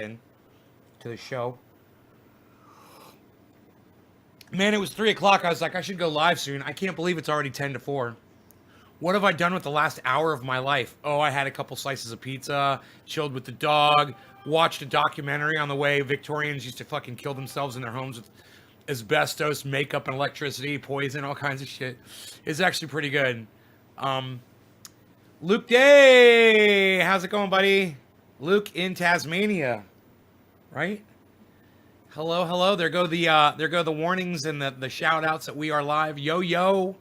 in to the show. Man, it was 3 o'clock. I was like, I should go live soon. I can't believe it's already 10 to 4. What have I done with the last hour of my life? Oh, I had a couple slices of pizza, chilled with the dog, watched a documentary on the way Victorians used to fucking kill themselves in their homes with asbestos, makeup, and electricity, poison, all kinds of shit. It's actually pretty good. Um, Luke Day, how's it going, buddy? Luke in Tasmania, right? Hello, hello. There go the warnings and the shout outs that we are live. Yo yo.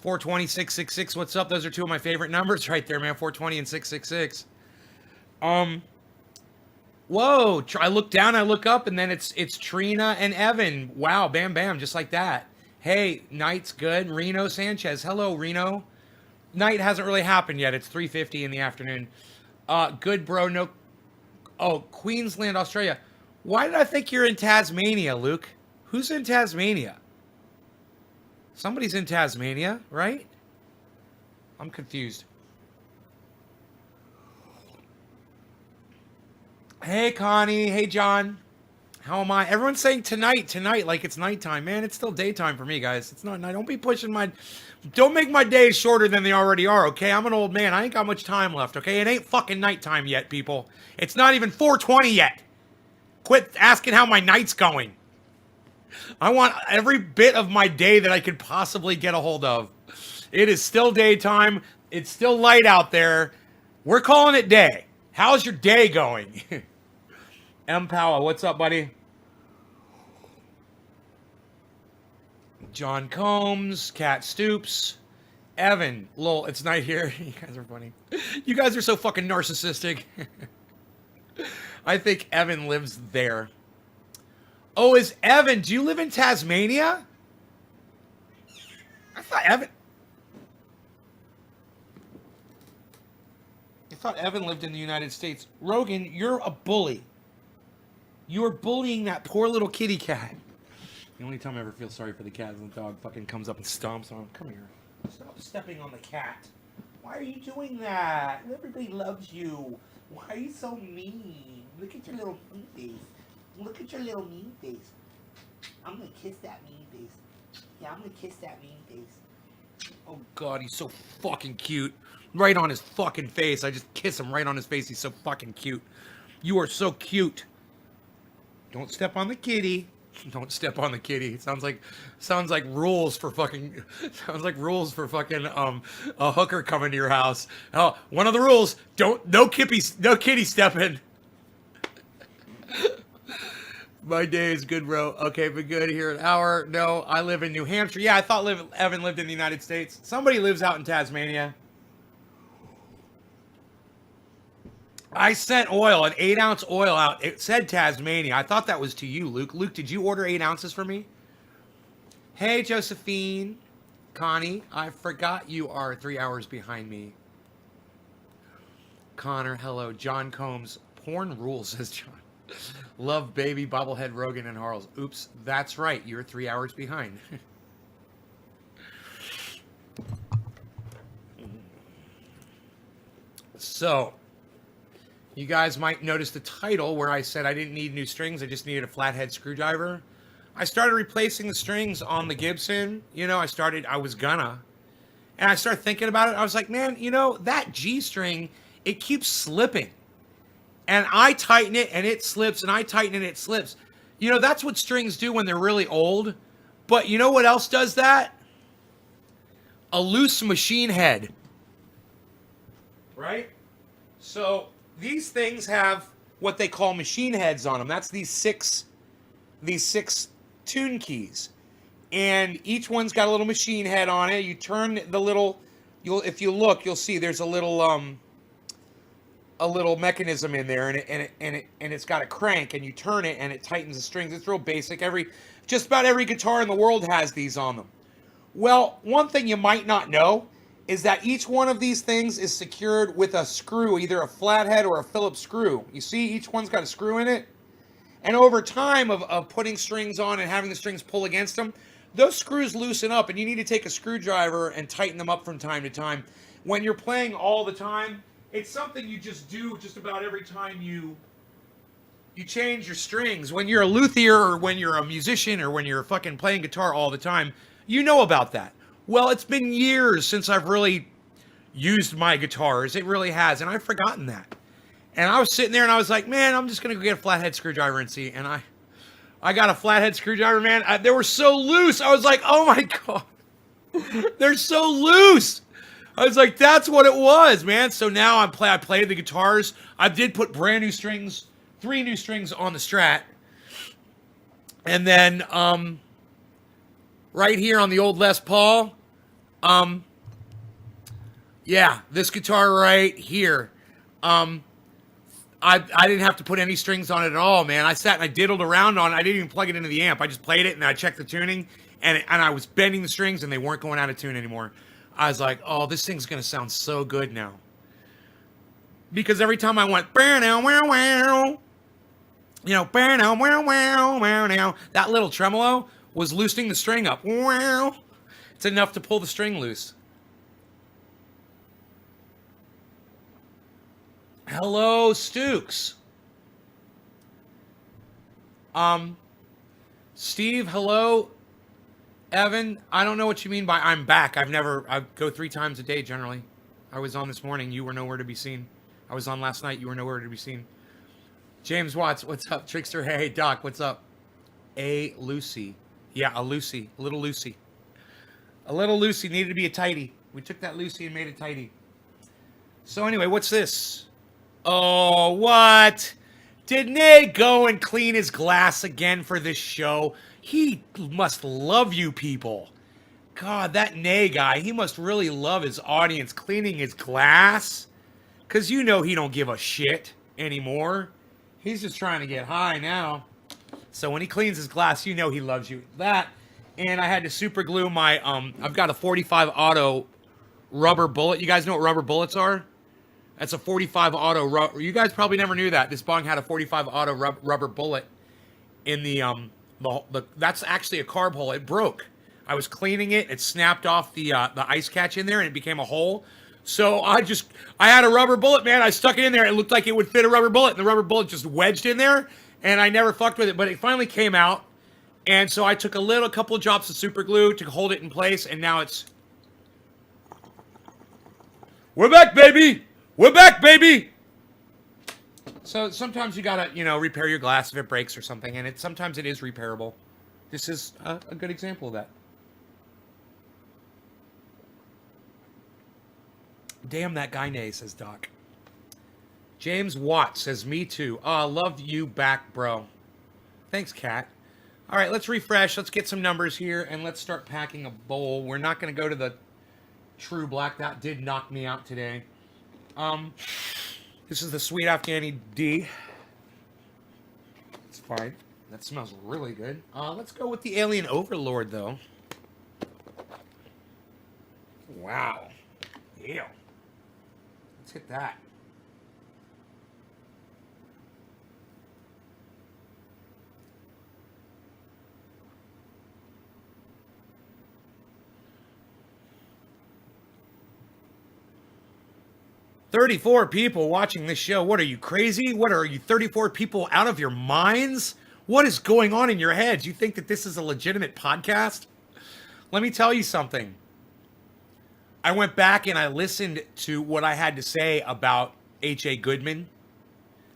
420 666. What's up? Those are two of my favorite numbers right there, man. 420 and 666. Um, whoa. I look down, I look up, and then it's Trina and Evan. Wow, bam bam, just like that. Hey, night's good. Reno Sanchez. Hello, Reno. Night hasn't really happened yet. It's 3:50 in the afternoon. Good bro, no. Oh, Queensland, Australia. Why did I think you're in Tasmania, Luke? Who's in Tasmania? Somebody's in Tasmania, right? I'm confused. Hey, Connie. Hey, John. How am I? Everyone's saying tonight, like it's nighttime. Man, it's still daytime for me, guys. It's not night. Don't be pushing my. Don't make my days shorter than they already are, okay? I'm an old man. I ain't got much time left, okay? It ain't fucking nighttime yet, people. It's not even 4:20 yet. Quit asking how my night's going. I want every bit of my day that I could possibly get a hold of. It is still daytime. It's still light out there. We're calling it day. How's your day going? M. Powell, what's up, buddy? John Combs, Cat Stoops, Evan, lol, it's night here. You guys are funny. You guys are so fucking narcissistic. I think Evan lives there. Oh, is Evan? Do you live in Tasmania? I thought Evan. I thought Evan lived in the United States. Rogan, you're a bully. You are bullying that poor little kitty cat. The only time I ever feel sorry for the cat is when the dog fucking comes up and stomps on him. Come here. Stop stepping on the cat. Why are you doing that? Everybody loves you. Why are you so mean? Look at your little mean face. Look at your little mean face. I'm gonna kiss that mean face. Yeah, I'm gonna kiss that mean face. Oh god, he's so fucking cute. Right on his fucking face. I just kiss him right on his face. He's so fucking cute. You are so cute. Don't step on the kitty. Don't step on the kitty. It sounds like rules for fucking a hooker coming to your house. Oh, one of the rules, don't no kitty stepping. My day is good, bro. Okay, been good here an hour. No, I live in New Hampshire. Yeah, I thought Evan lived in the United States. Somebody lives out in Tasmania. I sent oil, an 8-ounce oil out. It said Tasmania. I thought that was to you, Luke. Luke, did you order 8 ounces for me? Hey, Josephine. Connie, I forgot you are 3 hours behind me. Connor, hello. John Combs. Porn rules, says John. Love baby, bobblehead, Rogan, and Harles. Oops, that's right. You're 3 hours behind. So, you guys might notice the title where I said I didn't need new strings. I just needed a flathead screwdriver. I started replacing the strings on the Gibson. I was gonna. And I started thinking about it. I was like, man, that G string, it keeps slipping. And I tighten it and it slips, and I tighten it and it slips. That's what strings do when they're really old. But you know what else does that? A loose machine head. Right? So these things have what they call machine heads on them. That's these six tune keys. And each one's got a little machine head on it. You turn the little, if you look, you'll see there's a little mechanism in there, and it's got a crank, and you turn it and it tightens the strings. It's real basic. Just about every guitar in the world has these on them. Well, one thing you might not know is that each one of these things is secured with a screw, either a flathead or a Phillips screw. You see, each one's got a screw in it. And over time of putting strings on and having the strings pull against them, those screws loosen up, and you need to take a screwdriver and tighten them up from time to time. When you're playing all the time, it's something you just do just about every time you You change your strings. When you're a luthier or when you're a musician or when you're fucking playing guitar all the time, you know about that. Well, it's been years since I've really used my guitars. It really has, and I've forgotten that. And I was sitting there and I was like, man, I'm just gonna go get a flathead screwdriver and see. And I got a flathead screwdriver, man. They were so loose. I was like, oh my god, they're so loose. I was like, that's what it was, man. So now I played the guitars. I did put brand new strings, 3 new strings on the Strat. And then right here on the old Les Paul, yeah, this guitar right here. I didn't have to put any strings on it at all, man. I sat and I diddled around on it. I didn't even plug it into the amp. I just played it and I checked the tuning and I was bending the strings and they weren't going out of tune anymore. I was like, oh, this thing's going to sound so good now. Because every time I went, you know, that little tremolo was loosening the string up. It's enough to pull the string loose. Hello, Stooks. Steve, hello. Evan, I don't know what you mean by I'm back. I go 3 times a day generally. I was on this morning. You were nowhere to be seen. I was on last night. You were nowhere to be seen. James Watts, what's up? Trickster, hey, Doc, what's up? A Lucy. Yeah, a Lucy. A little Lucy. A little Lucy needed to be a tighty. We took that Lucy and made it tighty. So anyway, what's this? Oh, what? Did Nate go and clean his glass again for this show? He must love you people. God, that Nay guy, he must really love his audience cleaning his glass. Because you know he don't give a shit anymore. He's just trying to get high now. So when he cleans his glass, you know he loves you. That, and I had to super glue my, I've got a 45 auto rubber bullet. You guys know what rubber bullets are? That's a 45 auto. You guys probably never knew that. This bong had a 45 auto rubber bullet in the that's actually a carb hole. It broke. I was cleaning it. It snapped off the ice catch in there, and it became a hole. So I had a rubber bullet, man. I stuck it in there. It looked like it would fit a rubber bullet, and the rubber bullet just wedged in there, and I never fucked with it. But it finally came out, and so I took a couple of drops of super glue to hold it in place, and now it's. We're back, baby. We're back, baby. So sometimes you gotta, repair your glass if it breaks or something, and sometimes it is repairable. This is a good example of that. Damn that guy, Nay, says Doc. James Watt says, me too. Oh, love you back, bro. Thanks, Kat. All right, let's refresh. Let's get some numbers here, and let's start packing a bowl. We're not going to go to the True Black. That did knock me out today. This is the Sweet Afghani D. It's fine. That smells really good. Let's go with the Alien Overlord, though. Wow. Yeah. Let's hit that. "34 people watching this show. What are you, crazy? What are you, 34 people out of your minds? What is going on in your heads? You think that this is a legitimate podcast?" Let me tell you something. I went back and I listened to what I had to say about H.A. Goodman.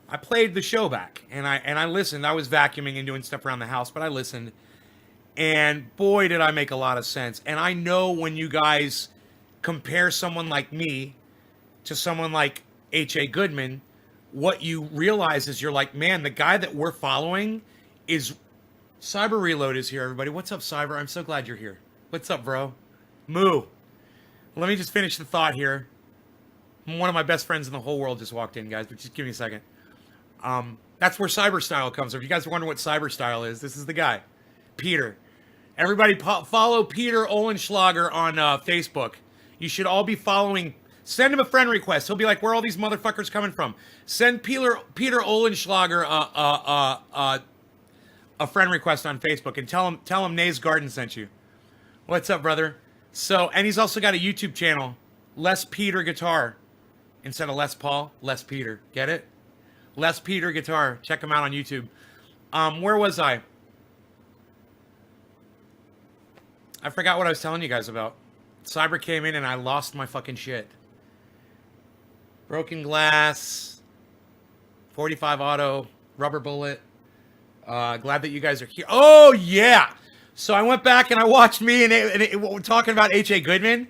I played the show back and I listened. I was vacuuming and doing stuff around the house, but I listened. And boy, did I make a lot of sense. And I know when you guys compare someone like me to someone like H.A. Goodman, what you realize is you're like, man, the guy that we're following is... Cyber Reload is here, everybody. What's up, Cyber? I'm so glad you're here. What's up, bro? Moo. Let me just finish the thought here. One of my best friends in the whole world just walked in, guys, but just give me a second. That's where Cyber Style comes from. If you guys are wondering what Cyber Style is, this is the guy, Peter. Everybody follow Peter Olenschlager on Facebook. You should all be following... Send him a friend request. He'll be like, where are all these motherfuckers coming from? Send Peter Olenschlager a friend request on Facebook and tell him Nay's Garden sent you. What's up, brother? So, and he's also got a YouTube channel, Les Peter Guitar. Instead of Les Paul, Les Peter. Get it? Les Peter Guitar. Check him out on YouTube. Where was I? I forgot what I was telling you guys about. Cyber came in and I lost my fucking shit. Broken glass, 45 auto, rubber bullet. Glad that you guys are here. Oh, yeah. So I went back and I watched me and talking about H.A. Goodman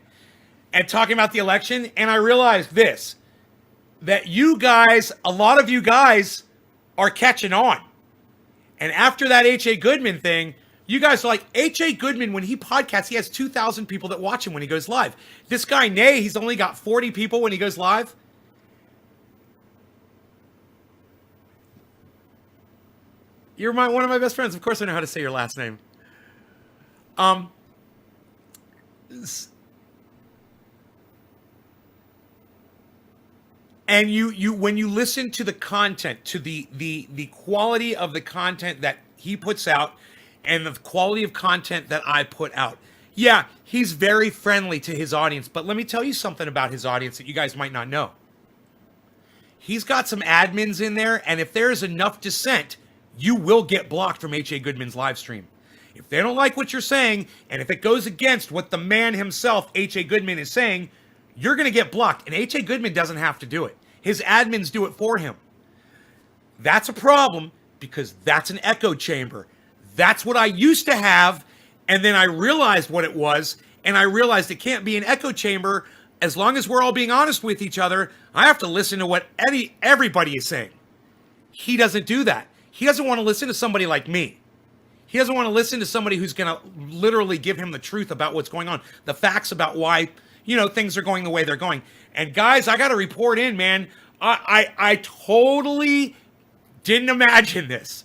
and talking about the election. And I realized this, that you guys, a lot of you guys are catching on. And after that H.A. Goodman thing, you guys are like, H.A. Goodman, when he podcasts, he has 2,000 people that watch him when he goes live. This guy, Nay, he's only got 40 people when he goes live. You're one of my best friends. Of course I know how to say your last name. And you when you listen to the content, to the quality of the content that he puts out and the quality of content that I put out. Yeah, he's very friendly to his audience, but let me tell you something about his audience that you guys might not know. He's got some admins in there, and if there's enough dissent, you will get blocked from H.A. Goodman's live stream. If they don't like what you're saying, and if it goes against what the man himself, H.A. Goodman, is saying, you're going to get blocked. And H.A. Goodman doesn't have to do it. His admins do it for him. That's a problem because that's an echo chamber. That's what I used to have, and then I realized what it was, and I realized it can't be an echo chamber. As long as we're all being honest with each other, I have to listen to what everybody is saying. He doesn't do that. He doesn't want to listen to somebody like me. He doesn't want to listen to somebody who's going to literally give him the truth about what's going on, the facts about why, things are going the way they're going. And guys, I got to report in, man. I totally didn't imagine this.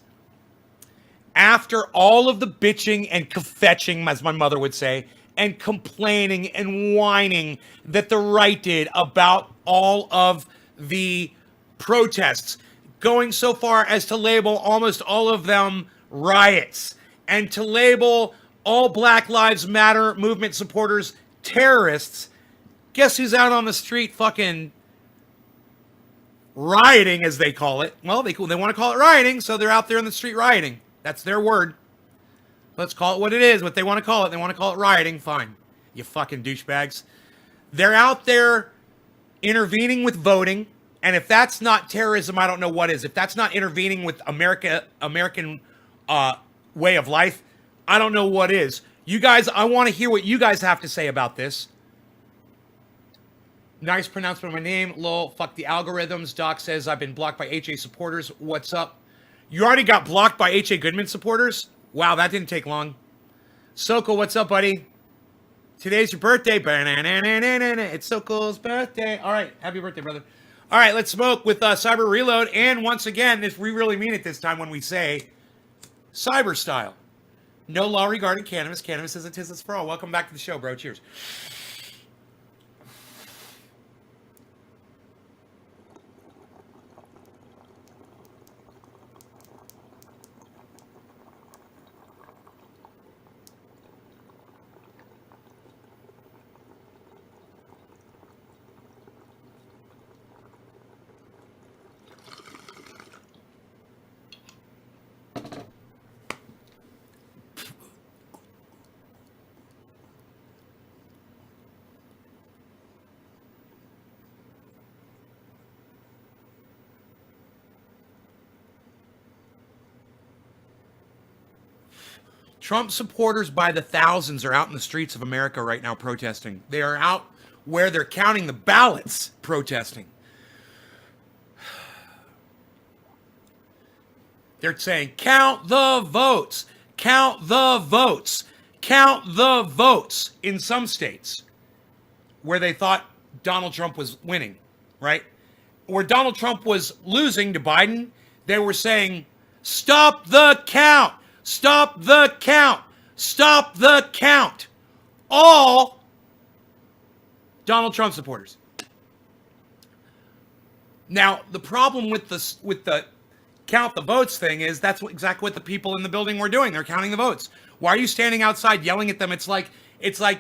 After all of the bitching and kvetching, as my mother would say, and complaining and whining that the right did about all of the protests, going so far as to label almost all of them riots and to label all Black Lives Matter movement supporters terrorists, guess who's out on the street fucking rioting, as they call it? Well, they want to call it rioting, so they're out there in the street rioting. That's their word. Let's call it what it is, what they want to call it. They want to call it rioting. Fine. You fucking douchebags. They're out there intervening with voting. And if that's not terrorism, I don't know what is. If that's not intervening with American way of life, I don't know what is. You guys, I want to hear what you guys have to say about this. Nice pronouncement of my name. Lol, fuck the algorithms. Doc says I've been blocked by HA supporters. What's up? You already got blocked by H.A. Goodman supporters? Wow, that didn't take long. Sokol, what's up, buddy? Today's your birthday. It's Sokol's birthday. All right, happy birthday, brother. All right, let's smoke with Cyber Reload. And once again, we really mean it this time when we say Cyber style. No law regarding cannabis. Cannabis is a tis for all. Welcome back to the show, bro. Cheers. Trump supporters by the thousands are out in the streets of America right now protesting. They are out where they're counting the ballots protesting. They're saying, count the votes, count the votes, count the votes in some states where they thought Donald Trump was winning, right? Where Donald Trump was losing to Biden, they were saying, stop the count. Stop the count. Stop the count. All Donald Trump supporters. Now, the problem with the count the votes thing is that's exactly what the people in the building were doing. They're counting the votes. Why are you standing outside yelling at them? It's like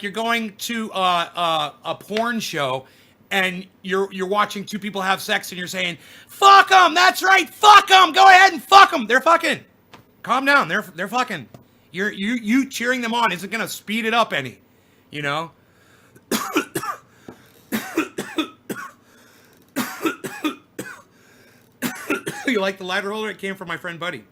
you're going to a porn show and you're watching two people have sex and you're saying, "Fuck them, that's right, fuck them, go ahead and fuck them, they're fucking." Calm down, they're fucking. You cheering them on isn't gonna speed it up any, you know. You like the lighter holder? It came from my friend Buddy.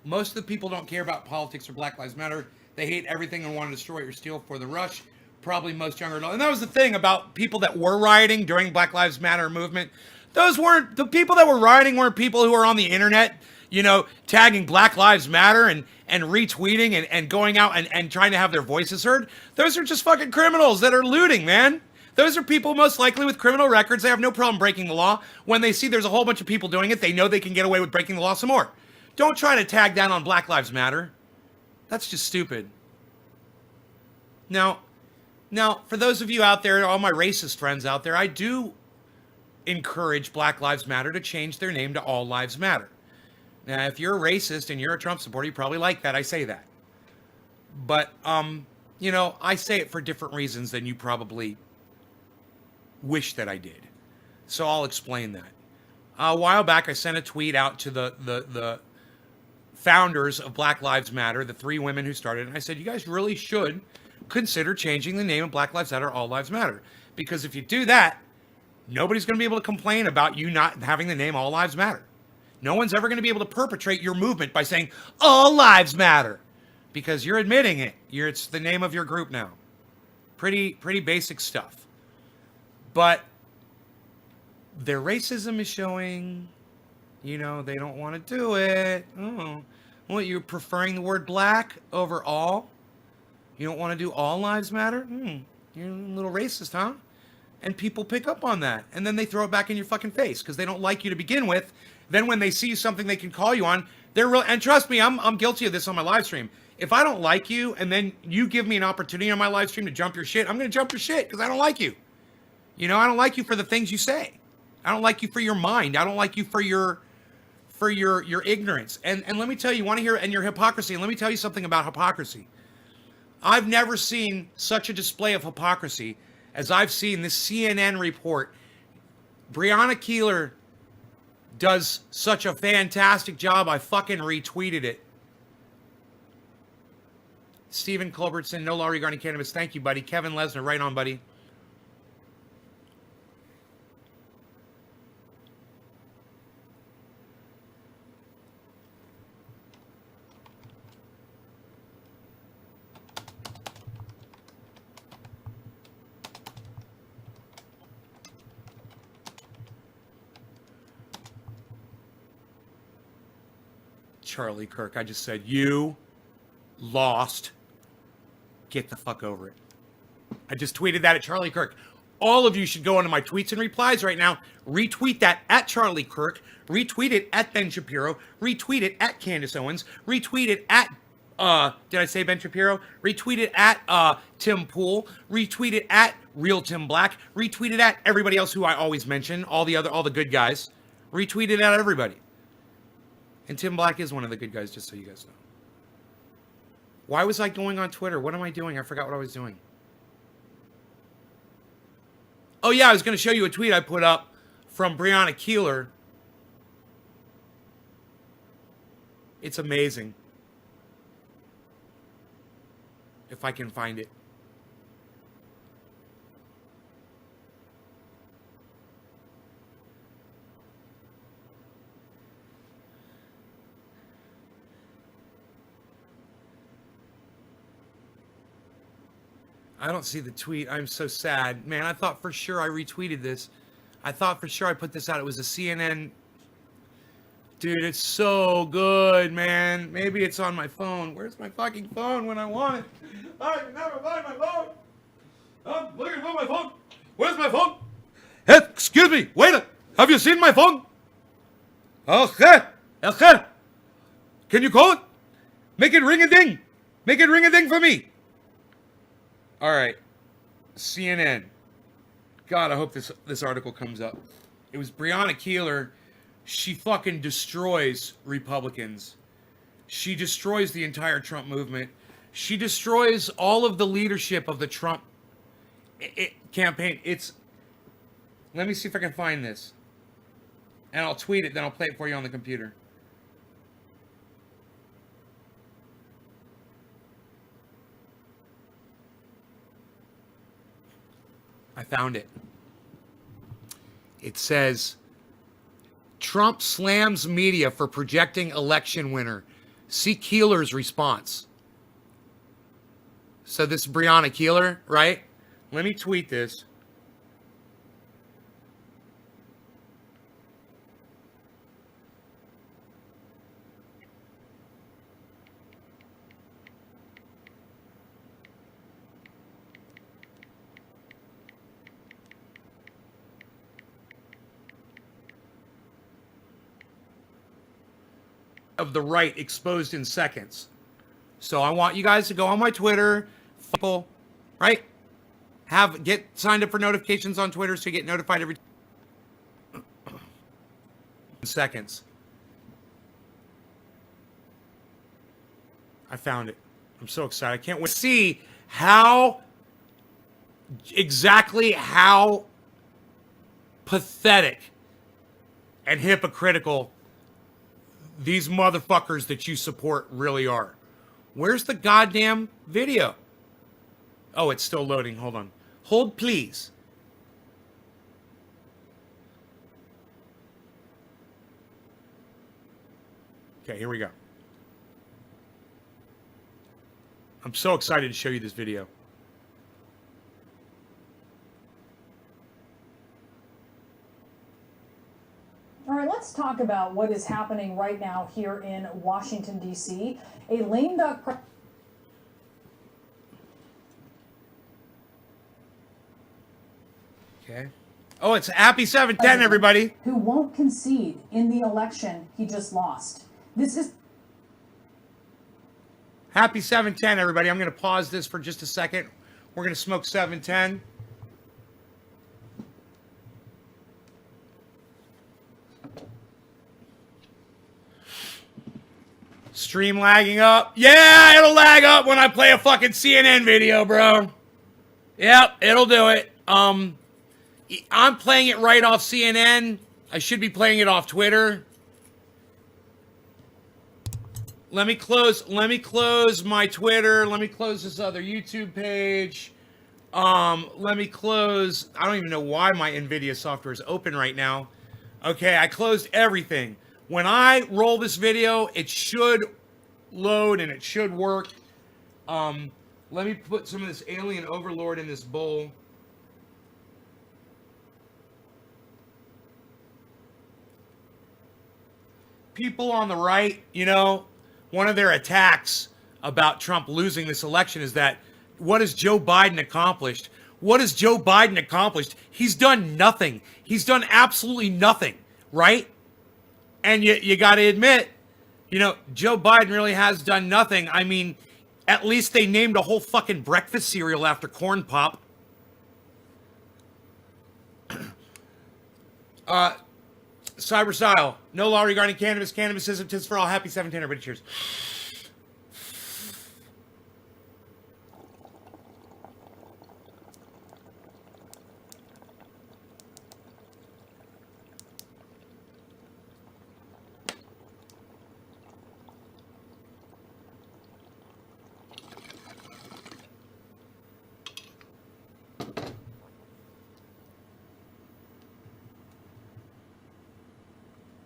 Most of the people don't care about politics or Black Lives Matter. They hate everything and want to destroy or steal for the rush. Probably most younger adults. And that was the thing about people that were rioting during Black Lives Matter movement. Those weren't, the people that were rioting weren't people who were on the internet, you know, tagging Black Lives Matter and retweeting and going out and trying to have their voices heard. Those are just fucking criminals that are looting, man. Those are people most likely with criminal records. They have no problem breaking the law. When they see there's a whole bunch of people doing it, they know they can get away with breaking the law some more. Don't try to tag down on Black Lives Matter. That's just stupid. Now, for those of you out there, all my racist friends out there, I do encourage Black Lives Matter to change their name to All Lives Matter. Now, if you're a racist and you're a Trump supporter, you probably like that I say that. But, you know, I say it for different reasons than you probably wish that I did. So I'll explain that. A while back, I sent a tweet out to the founders of Black Lives Matter, the three women who started it, and I said, you guys really should consider changing the name of Black Lives Matter, All Lives Matter. Because if you do that, nobody's going to be able to complain about you not having the name All Lives Matter. No one's ever going to be able to perpetrate your movement by saying, All Lives Matter. Because you're admitting it. It's the name of your group now. Pretty basic stuff. But their racism is showing, you know, they don't want to do it. Oh, what, you're preferring the word black over all? You don't want to do All Lives Matter? You're a little racist, huh? And people pick up on that. And then they throw it back in your fucking face because they don't like you to begin with. Then when they see something they can call you on, they're real. And trust me, I'm guilty of this on my live stream. If I don't like you and then you give me an opportunity on my live stream to jump your shit, I'm going to jump your shit because I don't like you. You know, I don't like you for the things you say. I don't like you for your mind. I don't like you for your ignorance. And let me tell you, want to hear, and your hypocrisy. And let me tell you something about hypocrisy. I've never seen such a display of hypocrisy as I've seen this CNN report. Breonna Keeler does such a fantastic job. I fucking retweeted it. Stephen Culbertson, no law regarding cannabis. Thank you, buddy. Kevin Lesnar, right on, buddy. Charlie Kirk, I just said, you lost. Get the fuck over it. I just tweeted that at Charlie Kirk. All of you should go into my tweets and replies right now. Retweet that at Charlie Kirk. Retweet it at Ben Shapiro. Retweet it at Candace Owens. Retweet it at, did I say Ben Shapiro? Retweet it at Tim Pool. Retweet it at Real Tim Black. Retweet it at everybody else who I always mention. All the good guys. Retweet it at everybody. And Tim Black is one of the good guys, just so you guys know. Why was I going on Twitter? What am I doing? I forgot what I was doing. Oh, yeah, I was going to show you a tweet I put up from Breonna Keeler. It's amazing. If I can find it. I don't see the tweet. I'm so sad. Man, I thought for sure I retweeted this. I thought for sure I put this out. It was a CNN. Dude, it's so good, man. Maybe it's on my phone. Where's my fucking phone when I want it? I can never find my phone. I'm looking for my phone. Where's my phone? Hey, excuse me. Waiter, have you seen my phone? Okay. Okay. Can you call it? Make it ring a ding. Make it ring a ding for me. All right, CNN. God, I hope this article comes up. It was Breonna Keeler. She fucking destroys Republicans. She destroys the entire Trump movement. She destroys all of the leadership of the Trump campaign. It's. Let me see if I can find this. And I'll tweet it, then I'll play it for you on the computer. I found it. It says, Trump slams media for projecting election winner. See Keeler's response. So this is Breonna Keeler, right? Let me tweet this. Of the right exposed in seconds. So I want you guys to go on my Twitter, people, right? Get signed up for notifications on Twitter so you get notified every seconds. I found it. I'm so excited. I can't wait to see exactly how pathetic and hypocritical these motherfuckers that you support really are. Where's the goddamn video? Oh, it's still loading. Hold on. Hold, please. Okay, here we go. I'm so excited to show you this video. All right, let's talk about what is happening right now here in Washington, D.C. A lame duck... Okay. Oh, it's happy 710, everybody. Who won't concede in the election he just lost. This is... Happy 710, everybody. I'm going to pause this for just a second. We're going to smoke 710. Stream lagging up. Yeah, it'll lag up when I play a fucking CNN video, bro. Yep, it'll do it. I'm playing it right off CNN. I should be playing it off Twitter. Let me close my Twitter. Let me close this other YouTube page. Let me close. I don't even know why my NVIDIA software is open right now. Okay, I closed everything. When I roll this video, it should load and it should work. Let me put some of this Alien Overlord in this bowl. People on the right, you know, one of their attacks about Trump losing this election is that, what has Joe Biden accomplished? What has Joe Biden accomplished? He's done nothing. He's done absolutely nothing, right? And you got to admit, you know, Joe Biden really has done nothing. I mean, at least they named a whole fucking breakfast cereal after Corn Pop. Cyber Style, no law regarding cannabis. Cannabis isn't just for all. Happy 710, everybody. Cheers.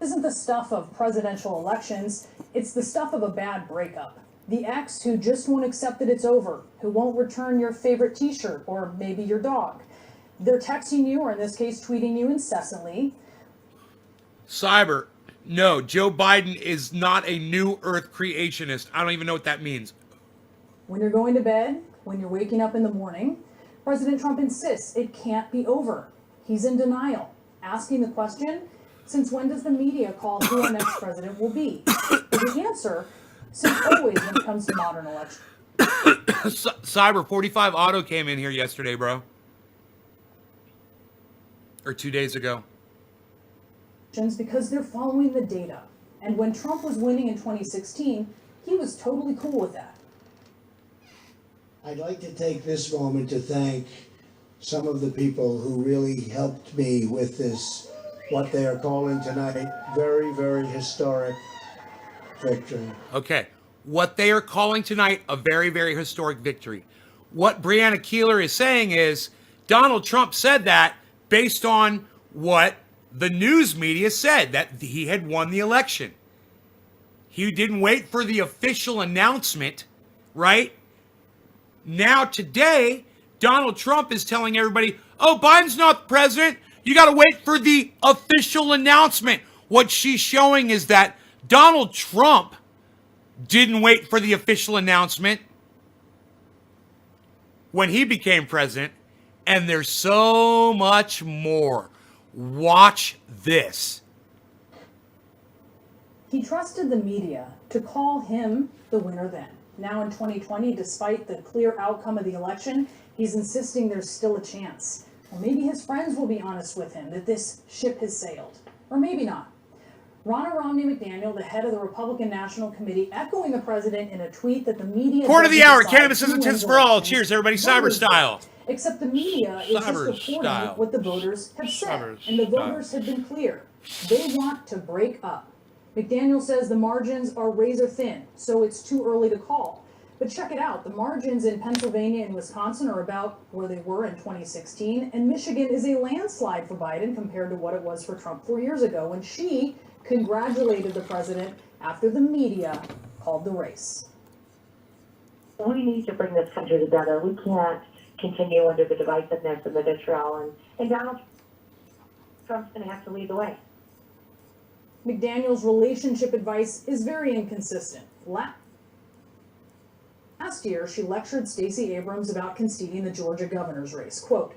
Isn't the stuff of presidential elections, it's the stuff of a bad breakup. The ex who just won't accept that it's over, who won't return your favorite t-shirt or maybe your dog. They're texting you, or in this case, tweeting you incessantly. Cyber, no, Joe Biden is not a new earth creationist. I don't even know what that means. When you're going to bed, when you're waking up in the morning, President Trump insists it can't be over. He's in denial, asking the question, since when does the media call who our next president will be? The answer, since always when it comes to modern elections. Cyber 45 Auto came in here yesterday, bro. Or 2 days ago. Because they're following the data. And when Trump was winning in 2016, he was totally cool with that. I'd like to take this moment to thank some of the people who really helped me with this, what they are calling tonight, very, very historic victory. Okay. What they are calling tonight a very, very historic victory. What Breonna Keeler is saying is Donald Trump said that based on what the news media said, that he had won the election. He didn't wait for the official announcement, right? Now today, Donald Trump is telling everybody, oh, Biden's not the president. You got to wait for the official announcement. What she's showing is that Donald Trump didn't wait for the official announcement when he became president. And there's so much more. Watch this. He trusted the media to call him the winner then. Now in 2020, despite the clear outcome of the election, he's insisting there's still a chance. Or maybe his friends will be honest with him that this ship has sailed. Or maybe not. Ronna Romney McDaniel, the head of the Republican National Committee, echoing the president in a tweet that the media... Quarter of the hour, cannabis is intense for all. Cheers, everybody, cyber style. Except the media is just reporting what the voters have said. And the voters have been clear. They want to break up. McDaniel says the margins are razor thin, so it's too early to call. But check it out. The margins in Pennsylvania and Wisconsin are about where they were in 2016, and Michigan is a landslide for Biden compared to what it was for Trump 4 years ago when she congratulated the president after the media called the race. We need to bring this country together. We can't continue under the divisiveness and the vitriol, and Donald Trump's going to have to lead the way. McDaniel's relationship advice is very inconsistent. Last year, she lectured Stacey Abrams about conceding the Georgia governor's race. Quote,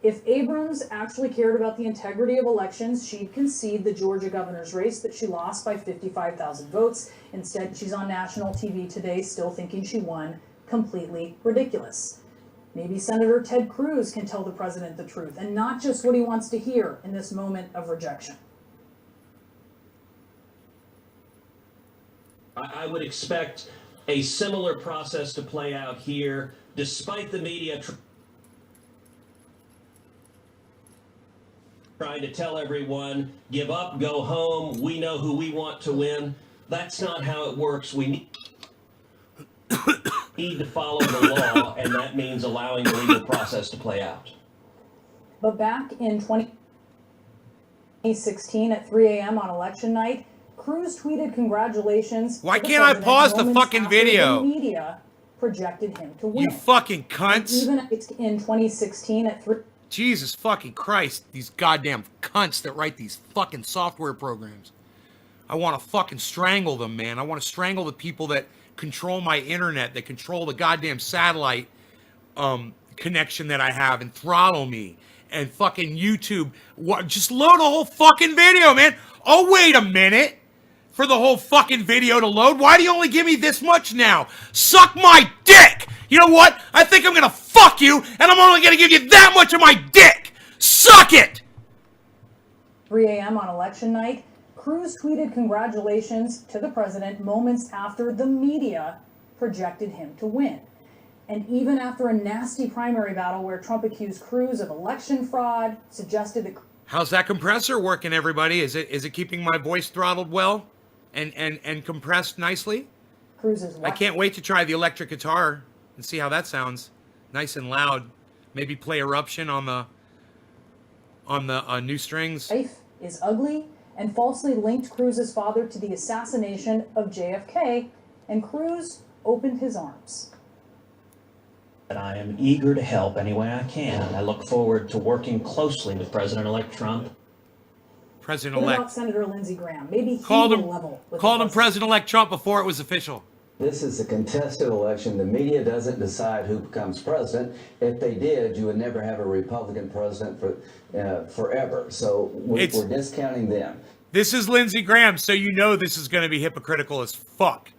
if Abrams actually cared about the integrity of elections, she'd concede the Georgia governor's race that she lost by 55,000 votes. Instead, she's on national TV today still thinking she won. Completely ridiculous. Maybe Senator Ted Cruz can tell the president the truth and not just what he wants to hear in this moment of rejection. I would expect a similar process to play out here, despite the media trying to tell everyone, give up, go home, we know who we want to win. That's not how it works. We need to follow the law, and that means allowing the legal process to play out. But back in 2016 at 3 a.m. on election night, Cruz tweeted congratulations. Why can't I pause the fucking video? The media projected him to win. You fucking cunts. Even in 2016 at 3. Jesus fucking Christ. These goddamn cunts that write these fucking software programs. I want to fucking strangle them, man. I want to strangle the people that control my internet, that control the goddamn satellite connection that I have and throttle me. And fucking YouTube. Just load a whole fucking video, man. Oh, wait a minute. For the whole fucking video to load? Why do you only give me this much now? Suck my dick! You know what? I think I'm gonna fuck you, and I'm only gonna give you that much of my dick! Suck it! 3 a.m. on election night, Cruz tweeted congratulations to the president moments after the media projected him to win. And even after a nasty primary battle where Trump accused Cruz of election fraud, suggested that... How's that compressor working, everybody? Is it keeping my voice throttled well? And compressed nicely? Cruz's I can't wait to try the electric guitar and see how that sounds. Nice and loud. Maybe play Eruption on the new strings. Life is ugly and falsely linked Cruz's father to the assassination of JFK, and Cruz opened his arms. And I am eager to help any way I can. I look forward to working closely with President-elect Trump. What President-elect. about Senator Lindsey Graham? Maybe he Called will him level with President-elect Trump before it was official. This is a contested election. The media doesn't decide who becomes president. If they did, you would never have a Republican president for forever. So we're discounting them. This is Lindsey Graham, so you know this is going to be hypocritical as fuck.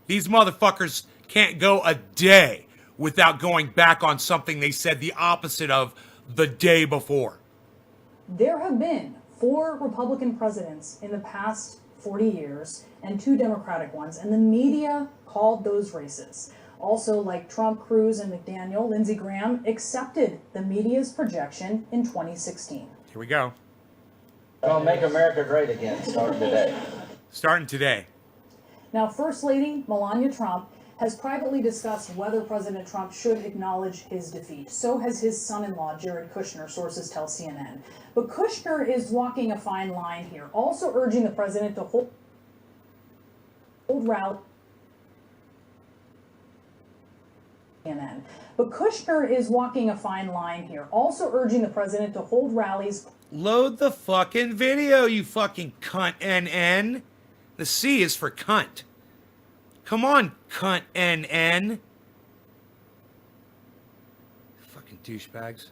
These motherfuckers can't go a day without going back on something they said the opposite of the day before. There have been 4 Republican presidents in the past 40 years and 2 Democratic ones, and the media called those races. Also, like Trump, Cruz, and McDaniel, Lindsey Graham accepted the media's projection in 2016. Here we go. Gonna make America great again, starting today. Starting today. Now, First Lady Melania Trump has privately discussed whether President Trump should acknowledge his defeat. So has his son-in-law, Jared Kushner, sources tell CNN. But Kushner is walking a fine line here, also urging the president to hold rally. CNN. But Kushner is walking a fine line here, also urging the president to hold rallies. Load the fucking video, you fucking cunt, NN. The C is for cunt. Come on, cunt, NN. Fucking douchebags.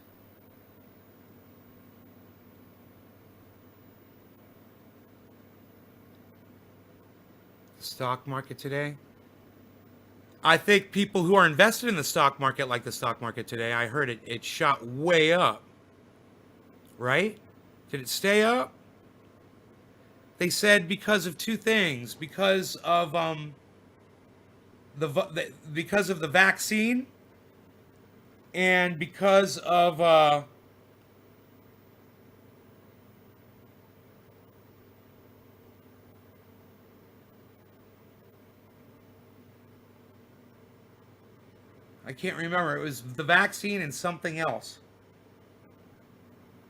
The stock market today. I think people who are invested in the stock market like the stock market today. I heard it shot way up. Right? Did it stay up? They said because of two things. Because of because of the vaccine, and because of I can't remember. It was the vaccine and something else.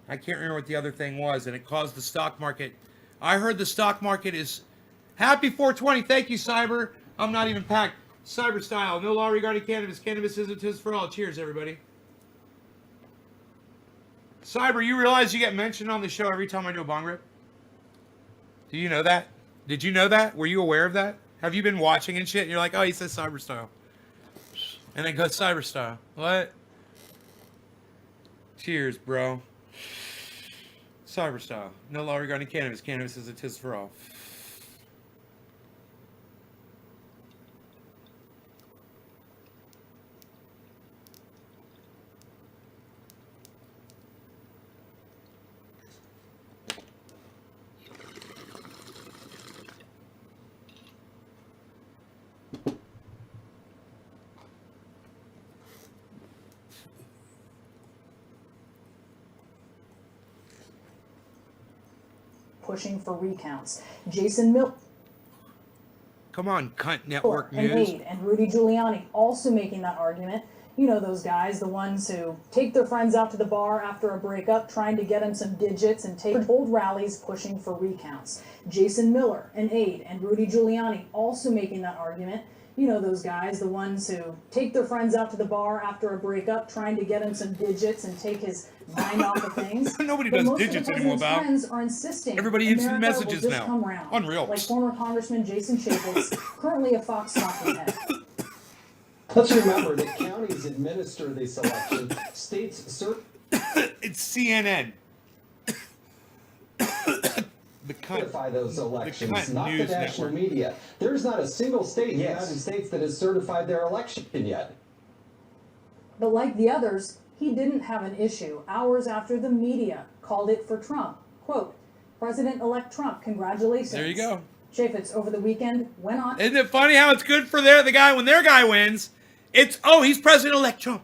I can't remember what the other thing was, and it caused the stock market. I heard the stock market is happy 420. Thank you, Cyber. I'm not even packed. Cyber style. No law regarding cannabis. Cannabis isn't his for all. Cheers, everybody. Cyber, you realize you get mentioned on the show every time I do a bong rip? Do you know that? Did you know that? Were you aware of that? Have you been watching and shit? And you're like, oh, he says cyber style. And then goes cyber style. What? Cheers, bro. Cyber style. No law regarding cannabis. Cannabis is a tis for all. Pushing for recounts. Jason Miller Come on, cunt network and news. Aide and Rudy Giuliani also making that argument. You know those guys, the ones who take their friends out to the bar after a breakup, trying to get them some digits and hold rallies pushing for recounts. Jason Miller, an aide, and Rudy Giuliani also making that argument. You know those guys, the ones who take their friends out to the bar after a breakup, trying to get him some digits and take his mind off of things. Nobody But does most digits of the anymore, president's Val. friends are insisting Everybody instant America will messages just now. come round. Unreal. Like former Congressman Jason Chaffetz, currently a Fox talking head. Let's remember that counties administer this election. States It's CNN. The cunt. certify those elections, cunt not the news national network. media. There's not a single state in the Yes. United States that has certified their election yet. But like the others, he didn't have an issue hours after the media called it for Trump. Quote, President-elect Trump, congratulations. There you go. Chaffetz over the weekend went on Isn't it funny how it's good for the guy when their guy wins? It's, oh, he's President-elect Trump.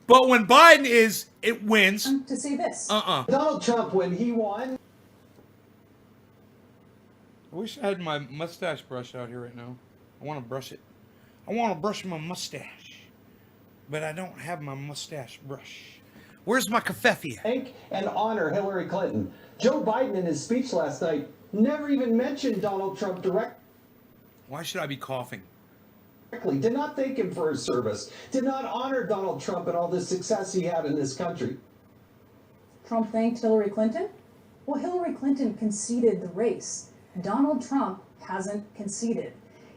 But when Biden is, it wins. to say this. Donald Trump, when he won, I wish I had my mustache brushed out here right now. I want to brush it. I want to brush my mustache. But I don't have my mustache brush. Where's my kafefe? thank and honor Hillary Clinton. Joe Biden, in his speech last night, never even mentioned Donald Trump directly. Why should I be coughing? Did not thank him for his service. Did not honor Donald Trump and all the success he had in this country. Trump thanked Hillary Clinton? Well, Hillary Clinton conceded the race. Donald Trump hasn't conceded.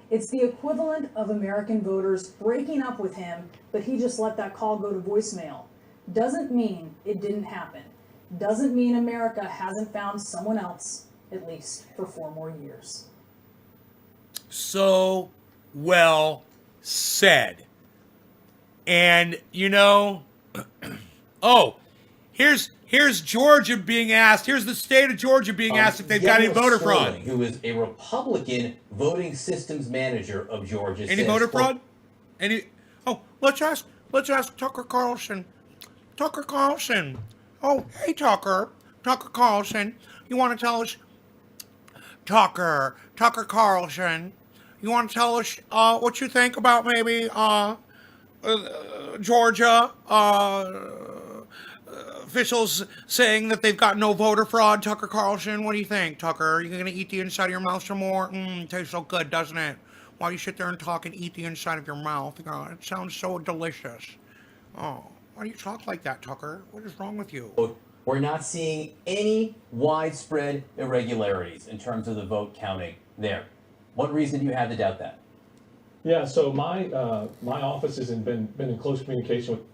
It's the equivalent of American voters breaking up with him, but he just let that call go to voicemail. Doesn't mean it didn't happen. Doesn't mean America hasn't found someone else, at least for 4 more years. So well said. And, you know, oh, here's Georgia being asked. Here's the state of Georgia being asked if they've got any voter fraud. Sterling, who is a Republican voting systems manager of Georgia. Any says, voter quote, fraud? Any? Oh, let's ask Tucker Carlson. Tucker Carlson. Oh, hey Tucker. Tucker Carlson. You want to tell us, Tucker Carlson, you want to tell us what you think about maybe Georgia officials saying that they've got no voter fraud? Tucker Carlson, what do you think, Tucker? Are you going to eat the inside of your mouth some more? It tastes so good, doesn't it? While you sit there and talk and eat the inside of your mouth. God, it sounds so delicious. Oh, why do you talk like that, Tucker? What is wrong with you? We're not seeing any widespread irregularities in terms of the vote counting there. What reason do you have to doubt that? Yeah, so my office has been in close communication with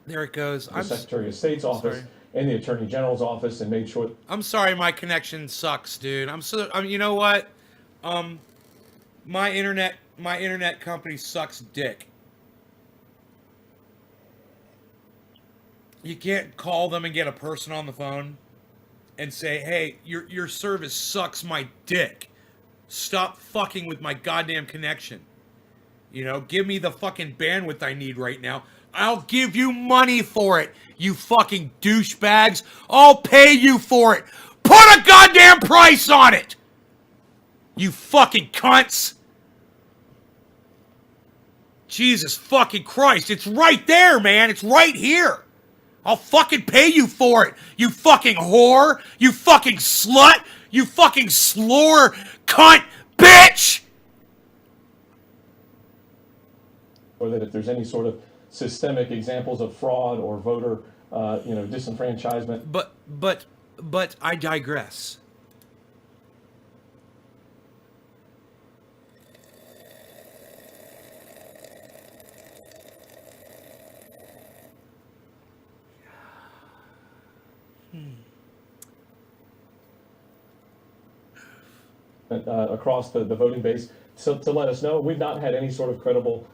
There it goes. the Secretary of State's office sorry. and the Attorney General's office and made sure. I'm sorry, my connection sucks, dude. You know what? My internet company sucks dick. You can't call them and get a person on the phone and say, "Hey, your service sucks my dick. Stop fucking with my goddamn connection. You know, give me the fucking bandwidth I need right now. I'll give you money for it, you fucking douchebags. I'll pay you for it. Put a goddamn price on it, you fucking cunts." Jesus fucking Christ, it's right there, man. It's right here. I'll fucking pay you for it, you fucking whore, you fucking slut, you fucking slore, cunt, bitch! Or that if there's any sort of systemic examples of fraud or voter, disenfranchisement. But I digress. Across the voting base to let us know. We've not had any sort of credible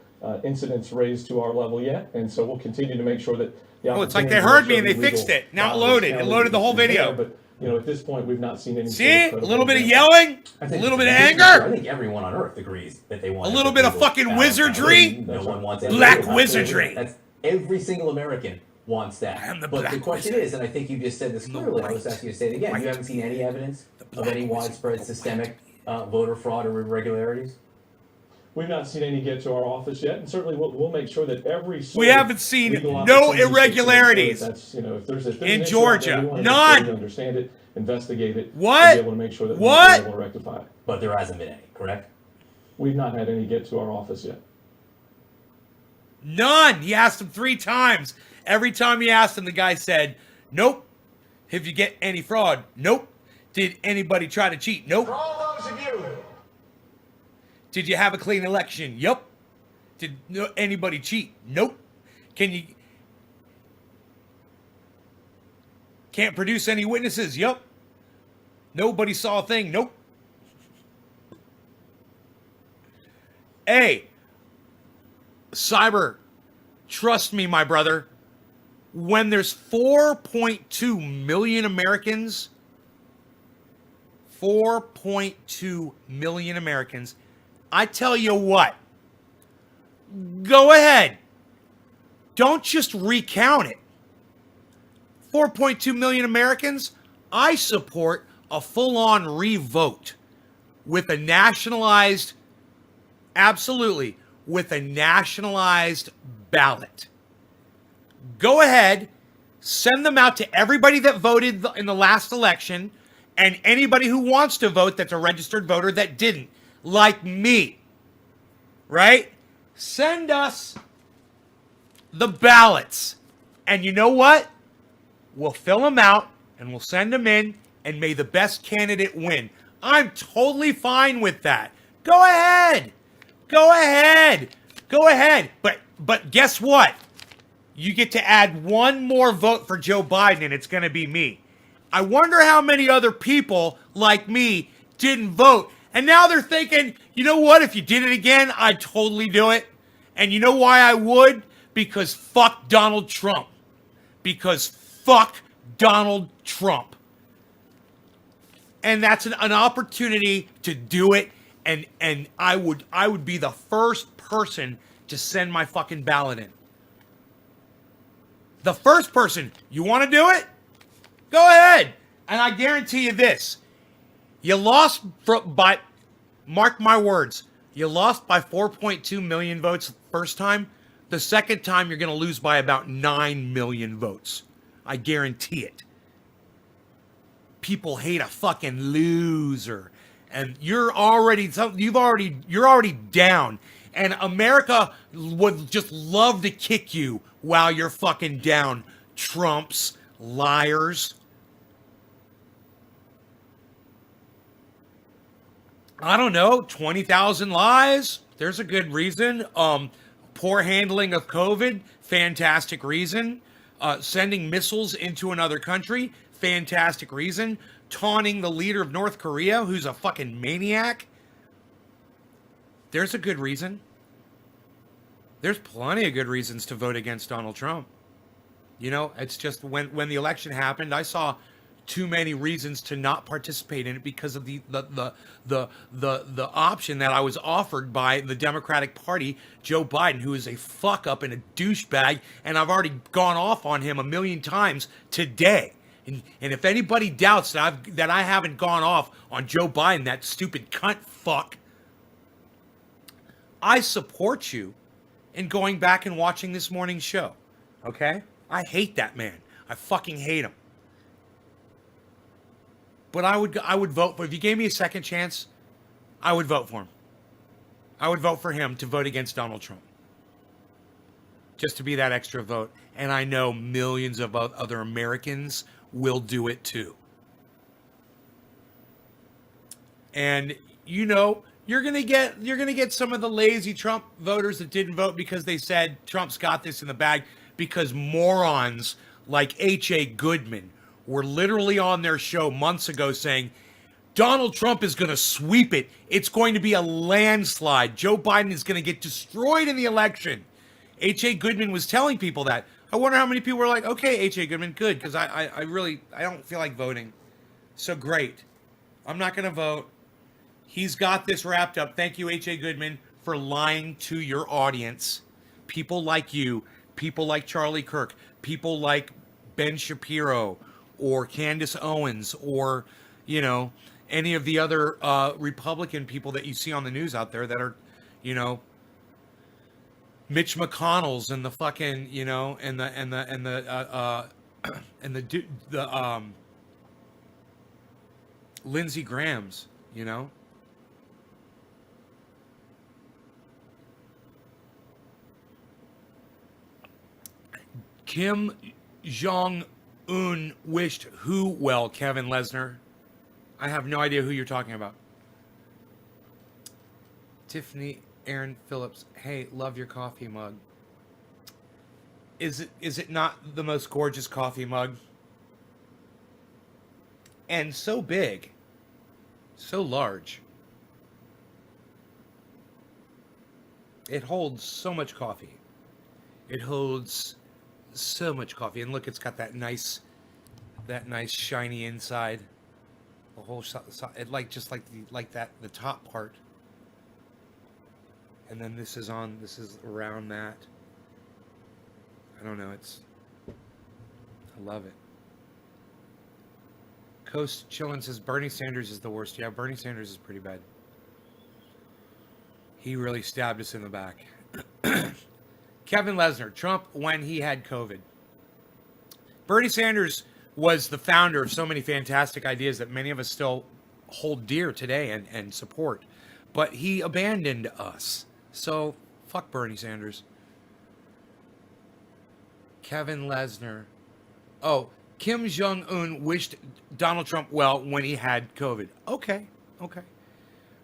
incidents raised to our level yet, and so we'll continue to make sure that the Oh, it's like opportunity they to heard me and serve they fixed legal it. Now it balance loaded. It counted loaded the whole is there, video. But at this point, we've not seen any. See? sort A of credible little bit of example. yelling, I a think little bit of I anger, think everyone on Earth agrees that they want a little bit of legal fucking balance wizardry. counted. No one wants Black everyone. wizardry. That's every single American wants that. I am the but black the question wizard. is, and I think you just said this clearly, I'll just ask you to say it again. Right. You haven't seen any evidence of black any wizard. widespread systemic voter fraud or irregularities? We've not seen any get to our office yet, and certainly we'll make sure that every. sort We of haven't seen legal no opportunity to make sure irregularities. That's if there's an In issue out Georgia. there, we wanna None. make sure we understand it, investigate it. What? And be able to make sure that What? we're able to rectify it. But there hasn't been any, correct? We've not had any get to our office yet. None. He asked him 3 times. Every time he asked him, the guy said, "Nope." If you get any fraud, nope. Did anybody try to cheat? Nope. For all those of you Did you have a clean election? Yup. Did anybody cheat? Nope. Can't produce any witnesses? Yup. Nobody saw a thing? Nope. Hey, Cyber, trust me, my brother. When there's 4.2 million Americans, 4.2 million Americans, I tell you what, go ahead. Don't just recount it. 4.2 million Americans, I support a full-on revote with a nationalized, absolutely, with a nationalized ballot. Go ahead, send them out to everybody that voted in the last election and anybody who wants to vote that's a registered voter that didn't, like me, right? Send us the ballots. And you know what? We'll fill them out and we'll send them in and may the best candidate win. I'm totally fine with that. Go ahead. Go ahead. Go ahead. But guess what? You get to add one more vote for Joe Biden and it's going to be me. I wonder how many other people like me didn't vote. And now they're thinking, you know what? If you did it again, I'd totally do it. And you know why I would? Because fuck Donald Trump. Because fuck Donald Trump. And that's an opportunity to do it and I would be the first person to send my fucking ballot in. The first person. You want to do it? Go ahead. And I guarantee you this. You lost by, mark my words, you lost by 4.2 million votes the first time. The second time, you're going to lose by about 9 million votes. I guarantee it. People hate a fucking loser. And you're already down. And America would just love to kick you while you're fucking down. Trumps, liars. I don't know, 20,000 lies. There's a good reason. Poor handling of COVID, fantastic reason. Sending missiles into another country, fantastic reason. Taunting the leader of North Korea, who's a fucking maniac. There's a good reason. There's plenty of good reasons to vote against Donald Trump. You know, it's just when the election happened, I saw too many reasons to not participate in it because of the option that I was offered by the Democratic Party, Joe Biden, who is a fuck up and a douchebag, and I've already gone off on him a million times today. And if anybody doubts that I haven't gone off on Joe Biden, that stupid cunt fuck, I support you in going back and watching this morning's show. Okay? I hate that man. I fucking hate him. But I would vote for, if you gave me a second chance, I would vote for him. I would vote for him to vote against Donald Trump. Just to be that extra vote. And I know millions of other Americans will do it too. And you know, you're gonna get some of the lazy Trump voters that didn't vote because they said Trump's got this in the bag, because morons like H.A. Goodman were literally on their show months ago saying Donald Trump is going to sweep it. It's going to be a landslide. Joe Biden is going to get destroyed in the election. H.A. Goodman was telling people that. I wonder how many people were like, okay, H.A. Goodman, good, because I don't feel like voting. So great. I'm not going to vote. He's got this wrapped up. Thank you, H.A. Goodman, for lying to your audience. People like you, people like Charlie Kirk, people like Ben Shapiro, or Candace Owens, or, you know, any of the other Republican people that you see on the news out there that are, you know, Mitch McConnell's and the fucking, you know, and the Lindsey Graham's, you know. Kim Jong-un wished who well, Kevin Lesnar? I have no idea who you're talking about. Tiffany Aaron Phillips, hey, love your coffee mug. Is it not the most gorgeous coffee mug? And so big. So large. It holds so much coffee. It holds so much coffee. And look, it's got that nice shiny inside. The whole it like the top part. And then this is around that. I don't know, I love it. Coast Chillin says Bernie Sanders is the worst. Yeah, Bernie Sanders is pretty bad. He really stabbed us in the back. Kevin Lesnar, Trump when he had COVID. Bernie Sanders was the founder of so many fantastic ideas that many of us still hold dear today and support. But he abandoned us. So, fuck Bernie Sanders. Kevin Lesnar. Oh, Kim Jong-un wished Donald Trump well when he had COVID. Okay.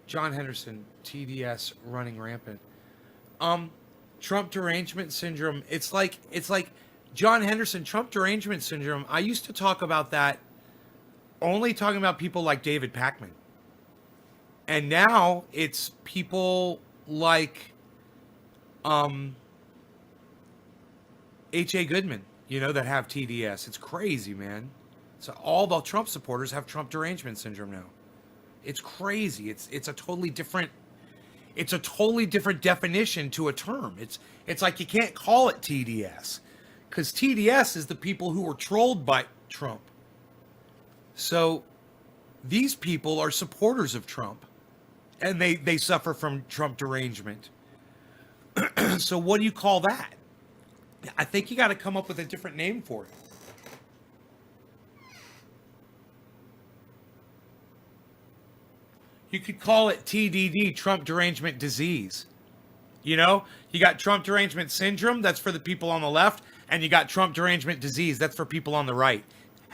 John Henderson, TDS running rampant. Trump derangement syndrome. It's like John Henderson, Trump derangement syndrome. I used to talk about that, only talking about people like David Pakman. And now it's people like H.A. Goodman, you know, that have TDS. It's crazy, man. So all the Trump supporters have Trump derangement syndrome now. It's crazy. It's a totally different definition to a term. It's like you can't call it TDS because TDS is the people who were trolled by Trump. So these people are supporters of Trump and they suffer from Trump derangement. So what do you call that? I think you got to come up with a different name for it. You could call it TDD, Trump derangement disease. You know, you got Trump derangement syndrome, that's for the people on the left, and you got Trump derangement disease, that's for people on the right.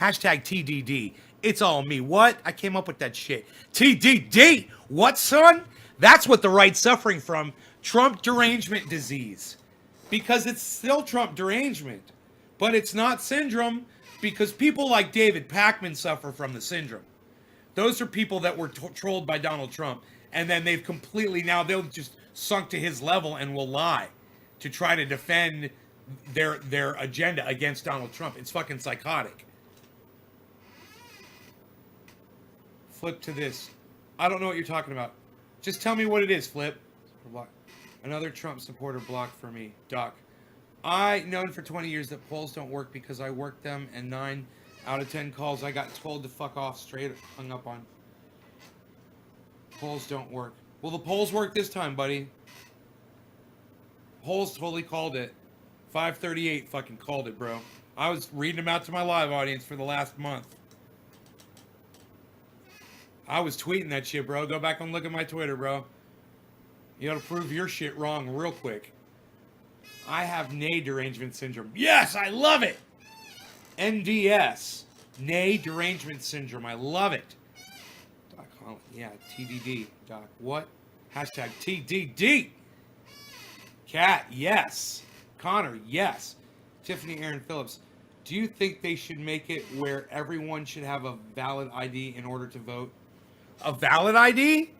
Hashtag TDD. It's all me. What? I came up with that shit. TDD. What, son? That's what the right's suffering from. Trump derangement disease. Because it's still Trump derangement. But it's not syndrome because people like David Pakman suffer from the syndrome. Those are people that were trolled by Donald Trump. And then they've completely, now they'll just sunk to his level and will lie to try to defend their agenda against Donald Trump. It's fucking psychotic. Flip to this. I don't know what you're talking about. Just tell me what it is, Flip. Another Trump supporter blocked for me. Doc. I known for 20 years that polls don't work because I worked them, and 9 out of 10 calls I got told to fuck off, straight hung up on. Polls don't work. Well, the polls work this time, buddy. Polls totally called it. 538 fucking called it, bro. I was reading them out to my live audience for the last month. I was tweeting that shit, bro. Go back and look at my Twitter, bro. You gotta prove your shit wrong real quick. I have Ney derangement syndrome. Yes, I love it. NDS. Ney derangement syndrome. I love it. Doc Holland. Yeah, TDD. Doc. What? Hashtag TDD. Cat. Yes. Connor. Yes. Tiffany Aaron Phillips. Do you think they should make it where everyone should have a valid ID in order to vote? A valid ID?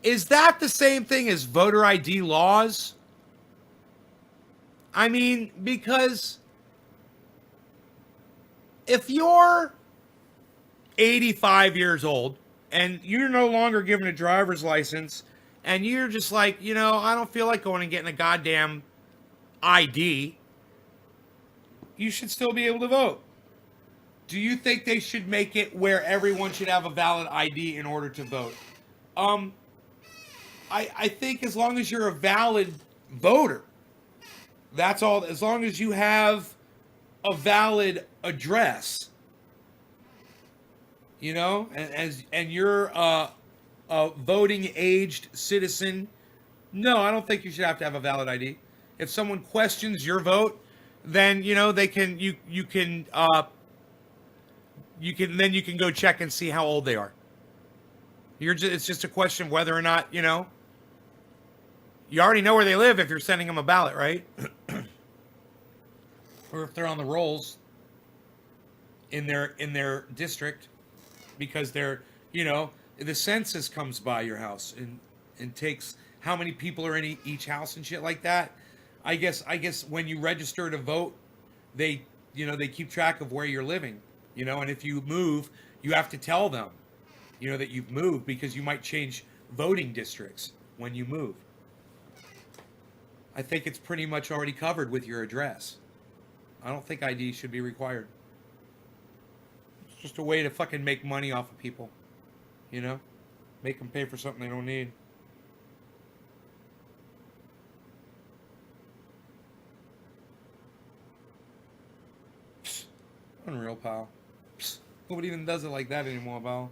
Is that the same thing as voter ID laws? I mean, because if you're 85 years old and you're no longer given a driver's license and you're just like, you know, I don't feel like going and getting a goddamn ID, you should still be able to vote. Do you think they should make it where everyone should have a valid ID in order to vote? I think as long as you're a valid voter, that's all. As long as you have a valid address, you know, and you're a voting aged citizen, no, I don't think you should have to have a valid ID. If someone questions your vote, then you know they can you can go check and see how old they are. It's just a question of whether or not, you know, you already know where they live if you're sending them a ballot, right? Or if they're on the rolls in their district, because they're, you know, the census comes by your house and takes how many people are in each house and shit like that. I guess when you register to vote, they keep track of where you're living, you know, and if you move, you have to tell them, you know, that you've moved because you might change voting districts when you move. I think it's pretty much already covered with your address. I don't think ID should be required. It's just a way to fucking make money off of people, you know? Make them pay for something they don't need. Psst. Unreal, pal. Psst. Nobody even does it like that anymore, pal.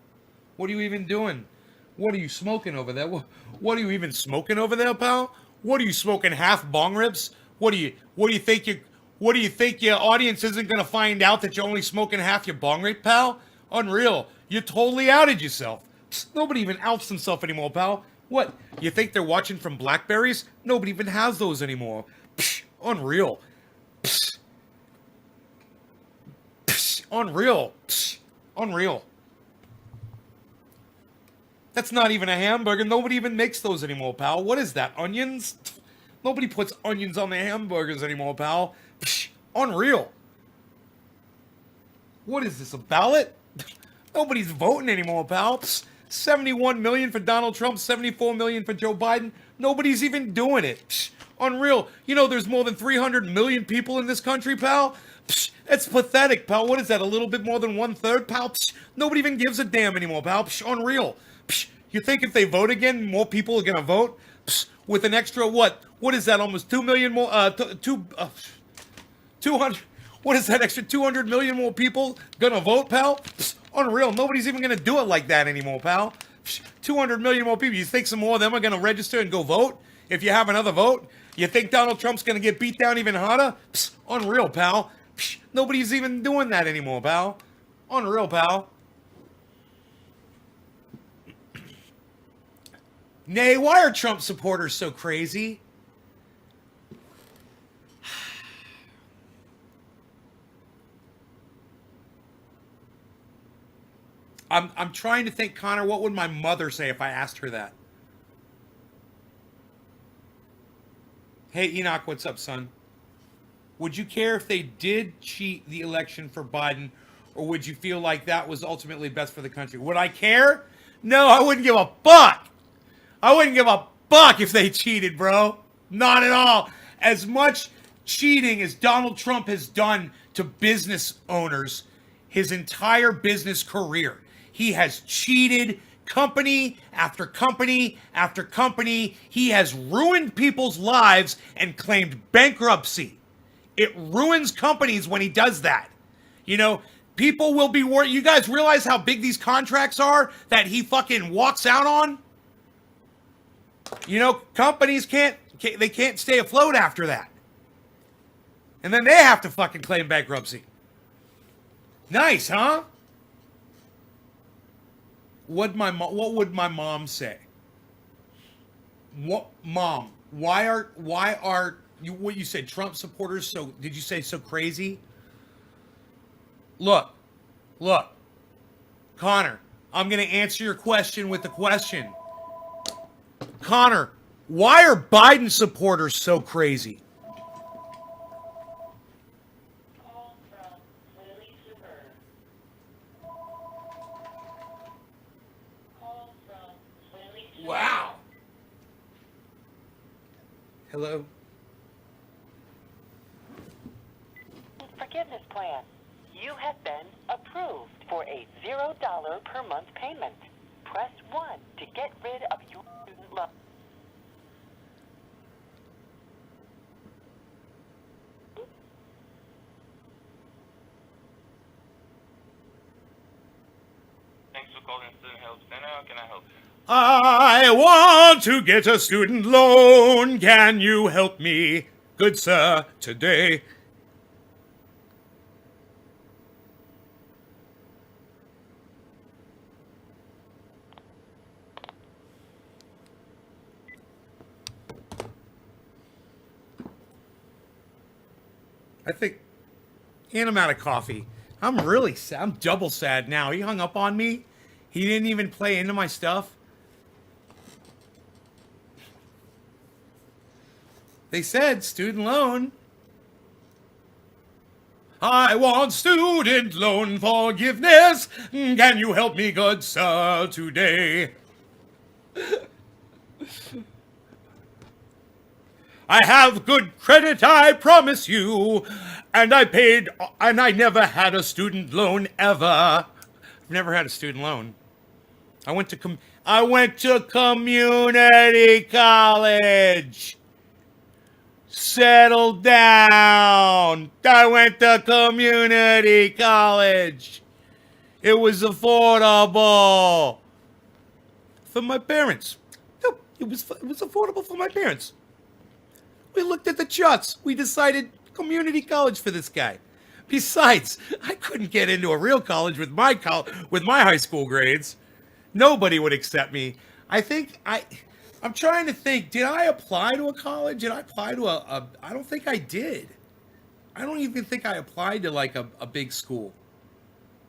What are you even doing? What are you smoking over there? What are you even smoking over there, pal? What are you smoking, half bong ribs? What do you think your audience isn't gonna find out that you're only smoking half your bong rib, pal? Unreal. You totally outed yourself. Psst, nobody even outs themselves anymore, pal. What? You think they're watching from Blackberries? Nobody even has those anymore. Psh, unreal. Psh. Psh, unreal. Psh, unreal. That's not even a hamburger. Nobody even makes those anymore, pal. What is that, onions? Nobody puts onions on their hamburgers anymore, pal. Psh, unreal. What is this, a ballot? Nobody's voting anymore, pal. 71 million for Donald Trump, 74 million for Joe Biden. Nobody's even doing it. Unreal. You know, there's more than 300 million people in this country, pal. That's pathetic, pal. What is that, a little bit more than 1/3, pal? Nobody even gives a damn anymore, pal. Unreal. You think if they vote again, more people are going to vote? With an extra, what? What is that, almost 2 million more, 200, what is that, extra 200 million more people going to vote, pal? Unreal. Nobody's even going to do it like that anymore, pal. 200 million more people. You think some more of them are going to register and go vote if you have another vote? You think Donald Trump's going to get beat down even harder? Unreal, pal. Nobody's even doing that anymore, pal. Unreal, pal. Nay, why are Trump supporters so crazy? I'm trying to think, Connor, what would my mother say if I asked her that? Hey, Enoch, what's up, son? Would you care if they did cheat the election for Biden, or would you feel like that was ultimately best for the country? Would I care? No, I wouldn't give a fuck. I wouldn't give a fuck if they cheated, bro. Not at all. As much cheating as Donald Trump has done to business owners his entire business career, he has cheated company after company after company. He has ruined people's lives and claimed bankruptcy. It ruins companies when he does that. You know, people will be worried. You guys realize how big these contracts are that he fucking walks out on? You know, companies can't stay afloat after that. And then they have to fucking claim bankruptcy. Nice, huh? What would my mom say? What, Mom? Why are you, what you said, Trump supporters so, did you say so crazy? Look, Connor, I'm going to answer your question with a question. Connor, why are Biden supporters so crazy? Wow. Hello? Forgiveness plan. You have been approved for a $0 per month payment. Press 1 to get rid of your student loan. Thanks for calling Student Help Center. How can I help you? I want to get a student loan. Can you help me, good sir, today? I think, and I'm out of coffee. I'm really sad. I'm double sad now. He hung up on me. He didn't even play into my stuff. They said student loan. I want student loan forgiveness. Can you help me, good sir, today? I have good credit, I promise you. And I paid, and I never had a student loan ever. I've never had a student loan. I went to community college. Settle down. I went to community college. It was affordable for my parents. No, it was affordable for my parents. We looked at the charts. We decided community college for this guy. Besides, I couldn't get into a real college with my high school grades. Nobody would accept me. I'm trying to think, did I apply to a college? Did I apply to I don't think I did. I don't even think I applied to like a big school.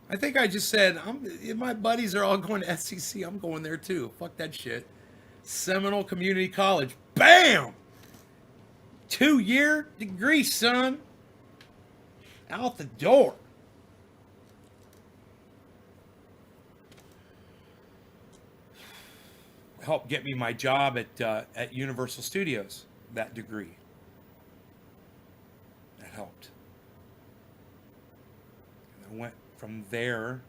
I think I just said, if my buddies are all going to SEC, I'm going there too. Fuck that shit. Seminole Community College. Bam! 2-year degree, son. Out the door. helped get me my job at Universal Studios, that degree. That helped. And I went from there.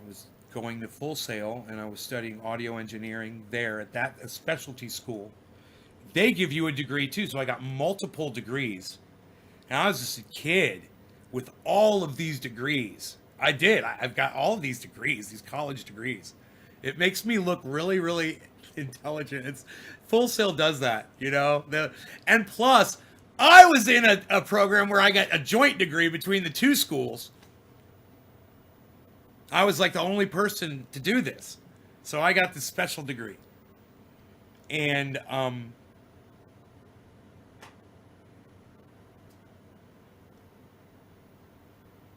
I was going to Full Sail, and I was studying audio engineering there at that specialty school. They give you a degree too, so I got multiple degrees. And I was just a kid with all of these degrees. I've got all of these degrees, these college degrees. It makes me look really, really intelligent. Full Sail does that, you know? And plus, I was in a program where I got a joint degree between the two schools. I was like the only person to do this. So I got this special degree. And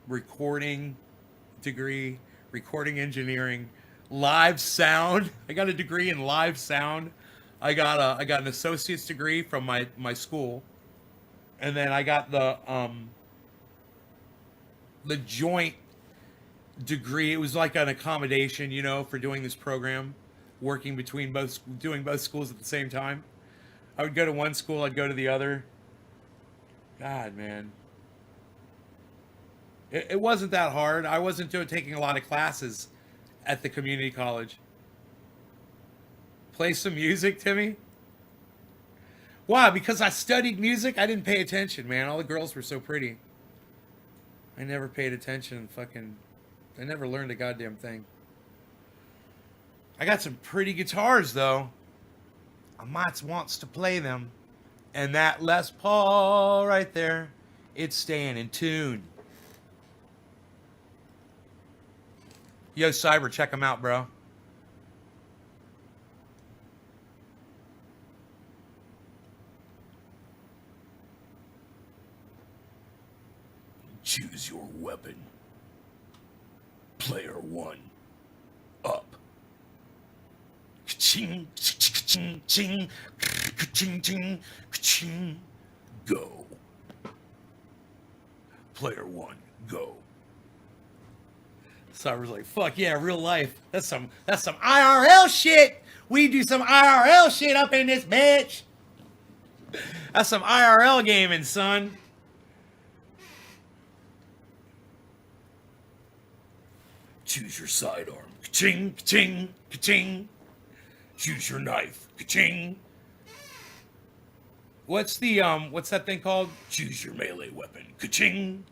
recording degree, recording engineering, live sound. I got a degree in live sound. I got an associate's degree from my school. And then I got the joint degree. It was like an accommodation, you know, for doing this program, working between doing both schools at the same time. I would go to one school, I'd go to the other. God, man. It wasn't that hard. I wasn't taking a lot of classes at the community college. Play some music, Timmy? Why? Because I studied music? I didn't pay attention, man. All the girls were so pretty. I never paid attention. I never learned a goddamn thing. I got some pretty guitars, though. I might wants to play them. And that Les Paul right there, it's staying in tune. Yo, Cyber, check them out, bro. Choose your weapon. Player 1. Up. Ka-ching, ka-ching, ching, ka-ching, ching, ka-ching. Go. Player 1, go. Cyber's like, fuck yeah, real life. That's some IRL shit. We do some IRL shit up in this bitch. That's some IRL gaming, son. Choose your sidearm. Ka-ching, ka-ching, ka-ching. Choose your knife. Ka-ching. What's that thing called? Choose your melee weapon. Ka-ching.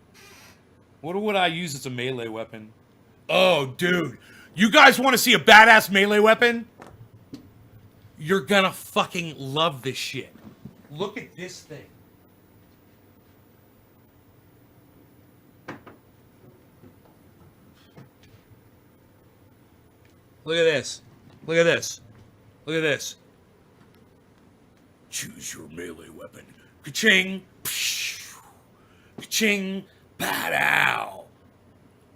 What would I use as a melee weapon? Oh, dude. You guys want to see a badass melee weapon? You're gonna fucking love this shit. Look at this thing. Look at this. Look at this. Look at this. Choose your melee weapon. Ka-ching. Ka-ching. Bad-ow.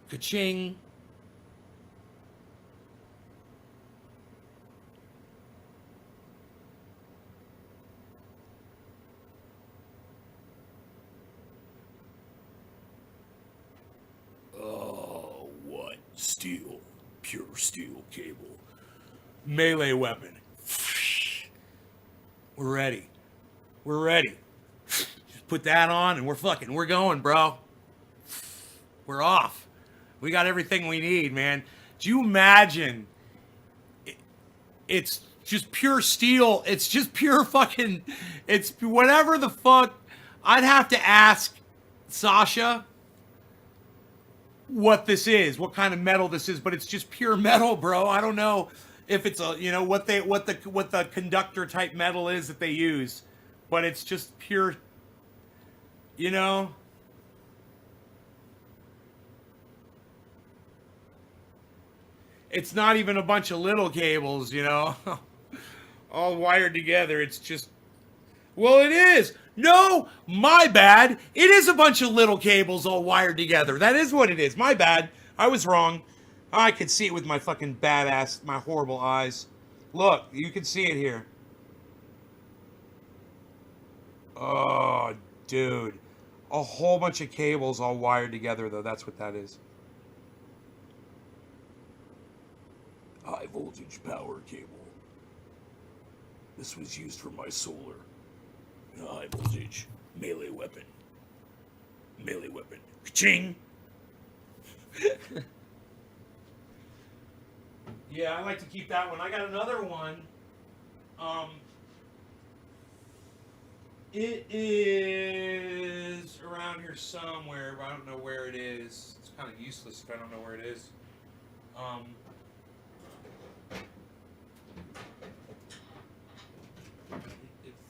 Ka-ching. Oh, what? Steel. Pure steel cable. Melee weapon. We're ready. We're ready. Just put that on and we're going, bro. We're off. We got everything we need, man. Do you imagine? It's just pure steel. It's just pure fucking, it's whatever the fuck. I'd have to ask Sasha what this is, what kind of metal this is, but it's just pure metal, bro. I don't know if it's a, you know, what the conductor type metal is that they use, but it's just pure, you know. It's not even a bunch of little cables, you know, all wired together. It's just, well, it is. No, my bad. It is a bunch of little cables all wired together. That is what it is. My bad. I was wrong. I could see it with my fucking badass, my horrible eyes. Look, you can see it here. Oh, dude. A whole bunch of cables all wired together, though. That's what that is. High voltage power cable. This was used for my solar. High voltage melee weapon. Melee weapon. Ching! Yeah, I like to keep that one. I got another one. It is around here somewhere, but I don't know where it is. It's kind of useless if I don't know where it is.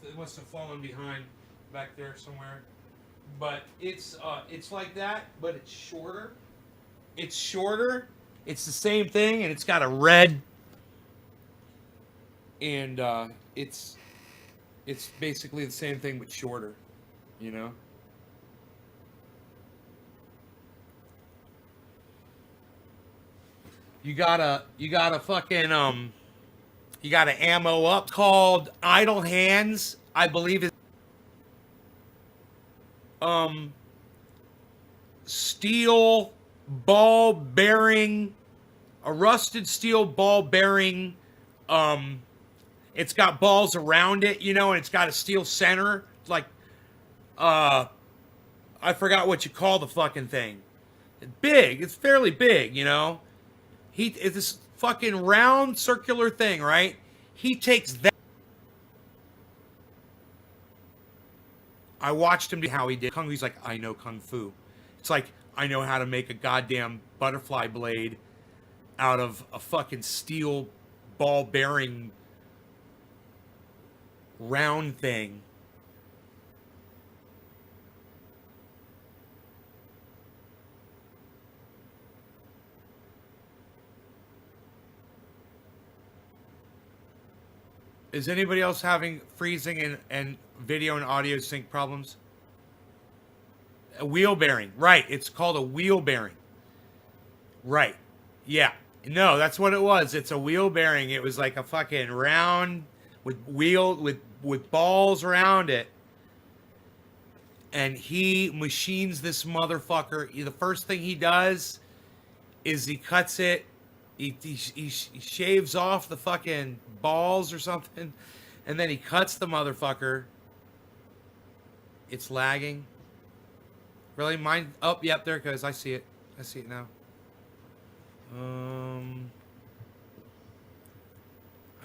It must have fallen behind back there somewhere. But it's like that, but it's shorter. It's shorter. It's the same thing, and it's got a red. And it's basically the same thing but shorter, you know. You gotta fucking you gotta ammo up. Called Idle Hands, I believe it's steel ball bearing, a rusted steel ball bearing. It's got balls around it, you know, and it's got a steel center. It's like, I forgot what you call the fucking thing. It's big. It's fairly big, you know. It's this fucking round circular thing, right? He takes that. I watched him do how he did Kung Fu. He's like, I know Kung Fu. It's like, I know how to make a goddamn butterfly blade out of a fucking steel ball bearing round thing. Is anybody else having freezing and video and audio sync problems? A wheel bearing. Right. It's called a wheel bearing. Right. Yeah. No, that's what it was. It's a wheel bearing. It was like a fucking round with with balls around it. And he machines this motherfucker. The first thing he does is he cuts it. He shaves off the fucking balls or something, and then he cuts the motherfucker. It's lagging. Really? Mine? Oh, yep, there it goes. I see it. I see it now.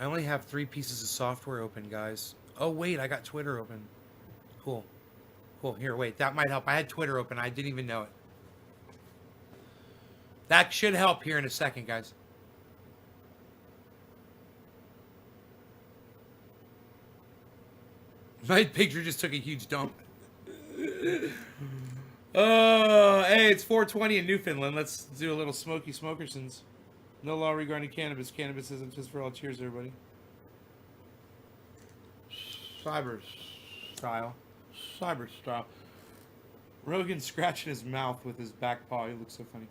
I only have 3 pieces of software open, guys. Oh, wait, I got Twitter open. Cool. Cool. Here, wait, that might help. I had Twitter open. I didn't even know it. That should help here in a second, guys. My picture just took a huge dump. Oh, hey, it's 420 in Newfoundland. Let's do a little Smoky Smokersons. No law regarding cannabis. Cannabis isn't just for all. Cheers, everybody. Cyber style. Cyber style. Rogan scratching his mouth with his back paw. He looks so funny.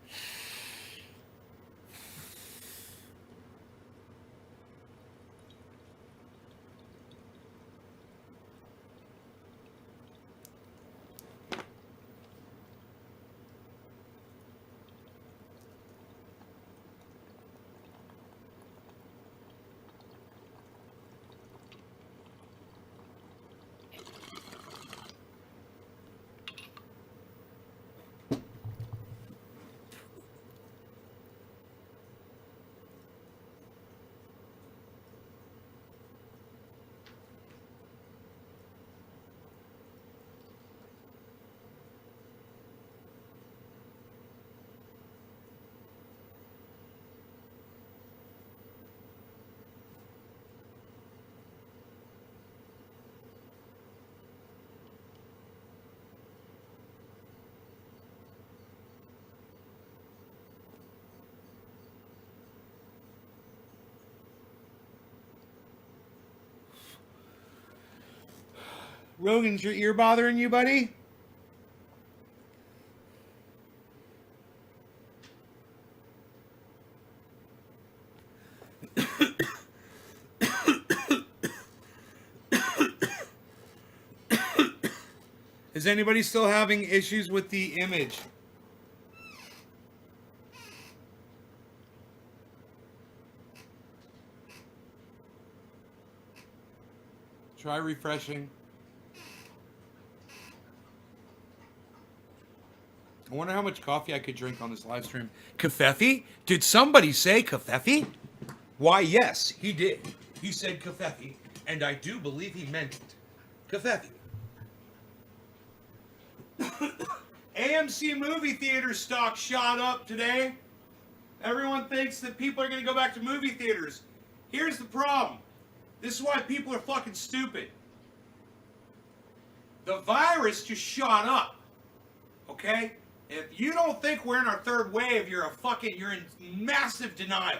Rogan's your ear bothering you, buddy? Is anybody still having issues with the image? Try refreshing. I wonder how much coffee I could drink on this live stream. Kafefi? Did somebody say Kafefi? Why, yes, he did. He said Kafefi, and I do believe he meant it. Kafefi. AMC movie theater stock shot up today. Everyone thinks that people are going to go back to movie theaters. Here's the problem. This is why people are fucking stupid. The virus just shot up. Okay? If you don't think we're in our third wave, you're in massive denial.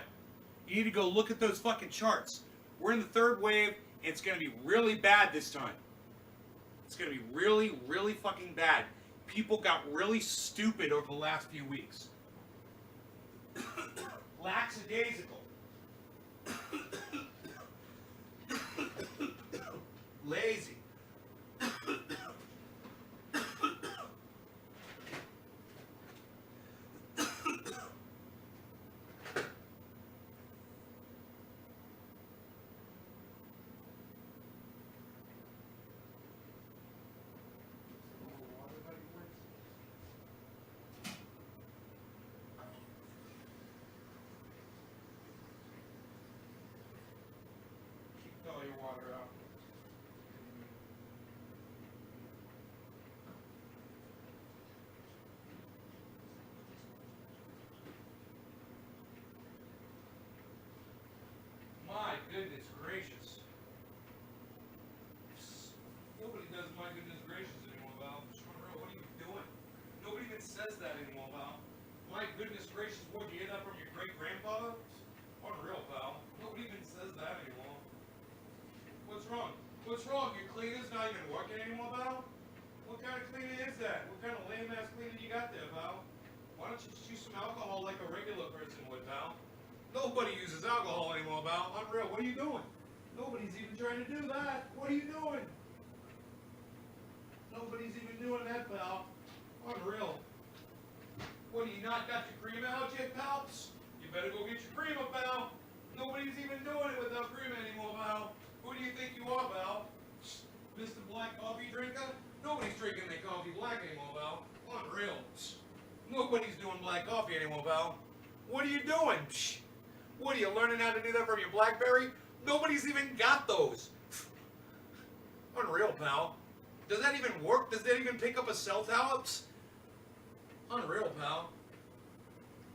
You need to go look at those fucking charts. We're in the third wave. It's going to be really bad this time. It's going to be really, really fucking bad. People got really stupid over the last few weeks. Lackadaisical. Lazy. Keep all your water out. My goodness gracious. Nobody does my goodness gracious anymore, Val. What are you doing? Nobody even says that anymore, Val. My goodness gracious, what, did you get that from your great-grandfather? Unreal, Val. Nobody even says that anymore. What's wrong? What's wrong? Your cleaner's not even working anymore, Val? What kind of cleaner is that? What kind of lame-ass cleaner you got there, Val? Why don't you just use some alcohol like a regular person would, Val? Nobody uses alcohol anymore, Val. Unreal. What are you doing? Nobody's even trying to do that. What are you doing? Nobody's even doing that, pal. Unreal. What, do you not got your cream out yet, pals? You better go get your cream up, pal. Nobody's even doing it without cream anymore, pal. Who do you think you are, pal? Mr. Black Coffee Drinker? Nobody's drinking their coffee black anymore, pal. Unreal. Nobody's doing black coffee anymore, pal. What are you doing? What, are you learning how to do that from your BlackBerry? Nobody's even got those. Unreal, pal. Does that even work? Does that even pick up a cell tower? Unreal, pal.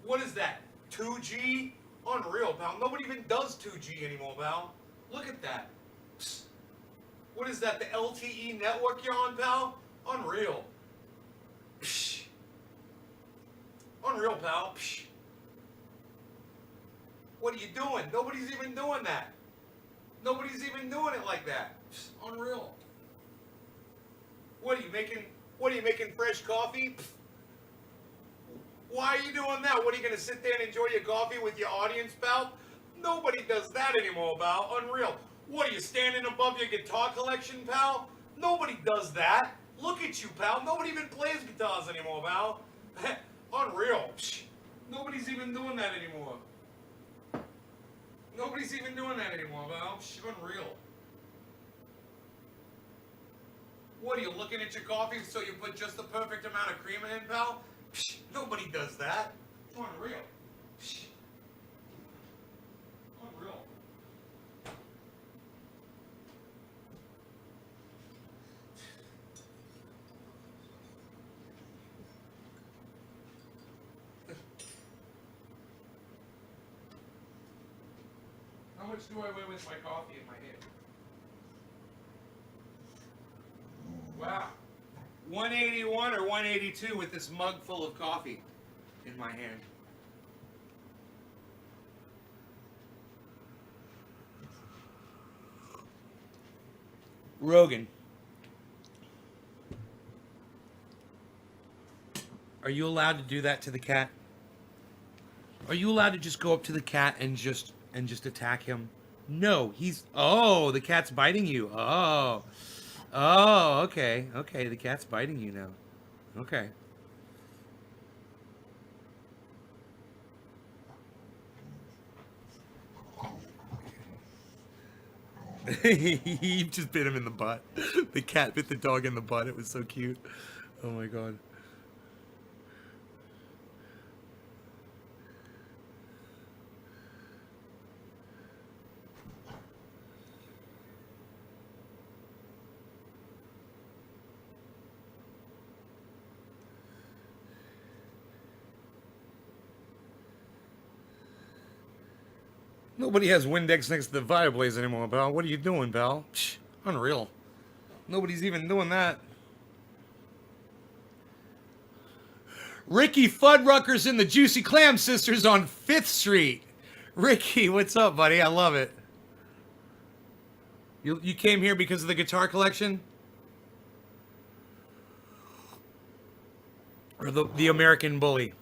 What is that? 2G? Unreal, pal. Nobody even does 2G anymore, pal. Look at that. What is that? The LTE network you're on, pal? Unreal. Unreal, pal. What are you doing? Nobody's even doing that. Nobody's even doing it like that. Unreal. What are you making fresh coffee? Why are you doing that? What, are you going to sit there and enjoy your coffee with your audience, pal? Nobody does that anymore, pal. Unreal. What, are you standing above your guitar collection, pal? Nobody does that. Look at you, pal. Nobody even plays guitars anymore, pal. Unreal. Nobody's even doing that anymore. Nobody's even doing that anymore, pal. Unreal. What, are you looking at your coffee so you put just the perfect amount of cream in, pal? Nobody does that. Unreal. Unreal. How much do I weigh with my coffee in my hand? Wow. 181 or 182 with this mug full of coffee in my hand. Rogan, are you allowed to do that to the cat? Are you allowed to just go up to the cat and just attack him? No, oh, the cat's biting you. Oh, okay. Okay, the cat's biting you now. Okay. He just bit him in the butt. The cat bit the dog in the butt. It was so cute. Oh my god. Nobody has Windex next to the fireplace anymore, pal. What are you doing, pal? Psh, unreal. Nobody's even doing that. Ricky Fuddruckers and the Juicy Clam Sisters on 5th Street. Ricky, what's up, buddy? I love it. You came here because of the guitar collection? Or the American Bully?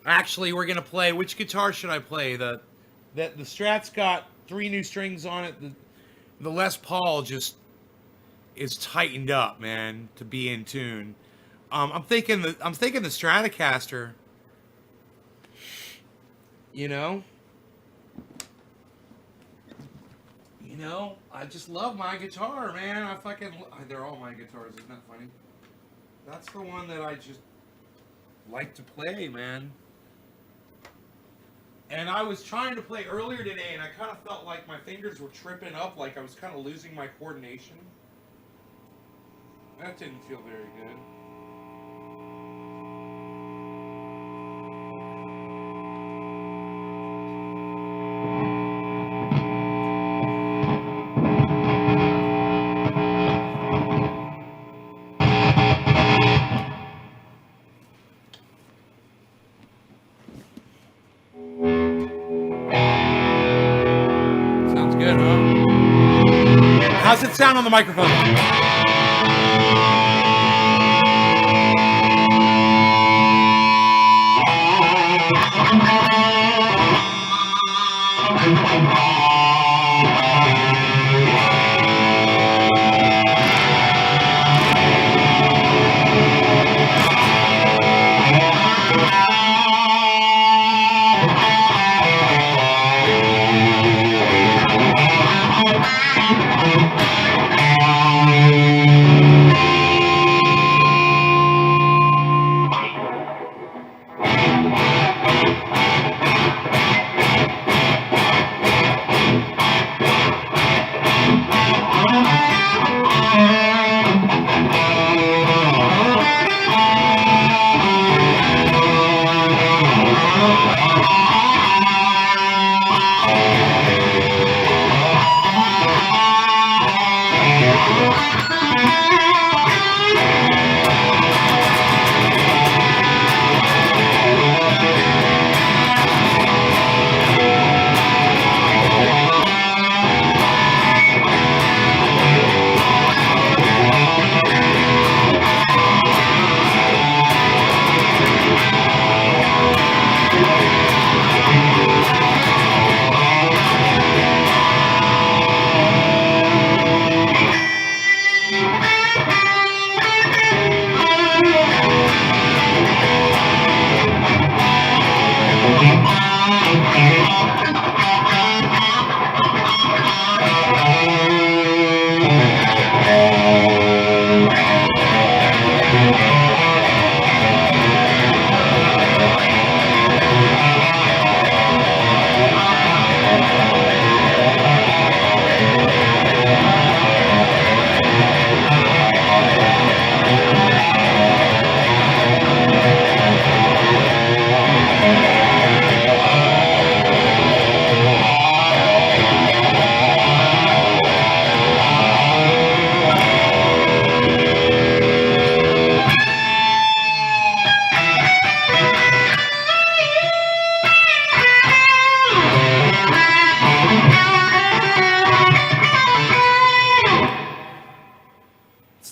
Actually, we're gonna play. Which guitar should I play? The Strat's got 3 new strings on it. The Les Paul just is tightened up, man, to be in tune. I'm thinking the Stratocaster. You know, I just love my guitar, man. They're all my guitars. Isn't that funny? That's the one that I just like to play, man. And I was trying to play earlier today, and I kind of felt like my fingers were tripping up, like I was kind of losing my coordination. That didn't feel very good. How's it sound on the microphone?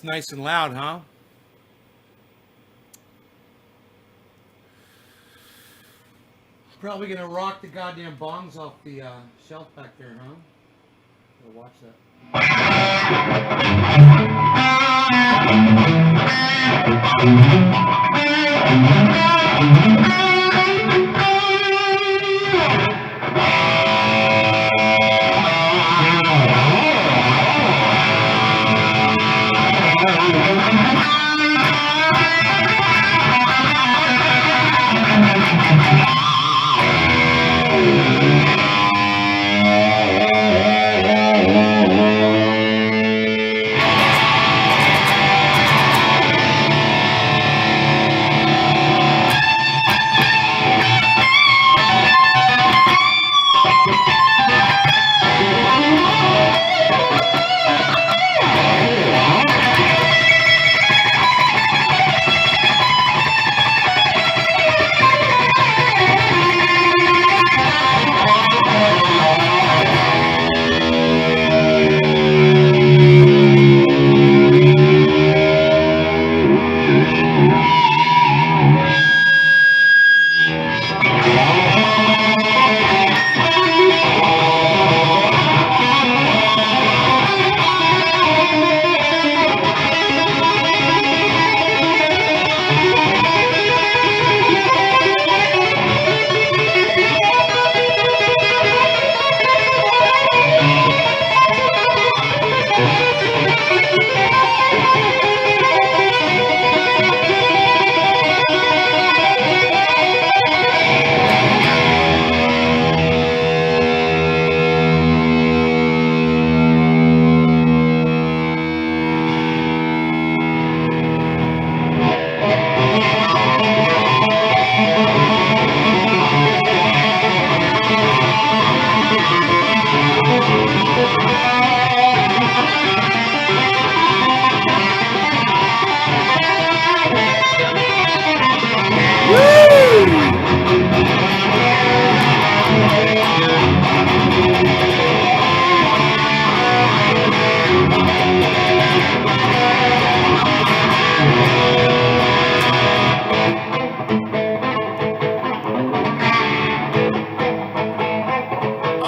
Nice and loud, huh? Probably gonna rock the goddamn bongs off the shelf back there, huh? Gotta watch that.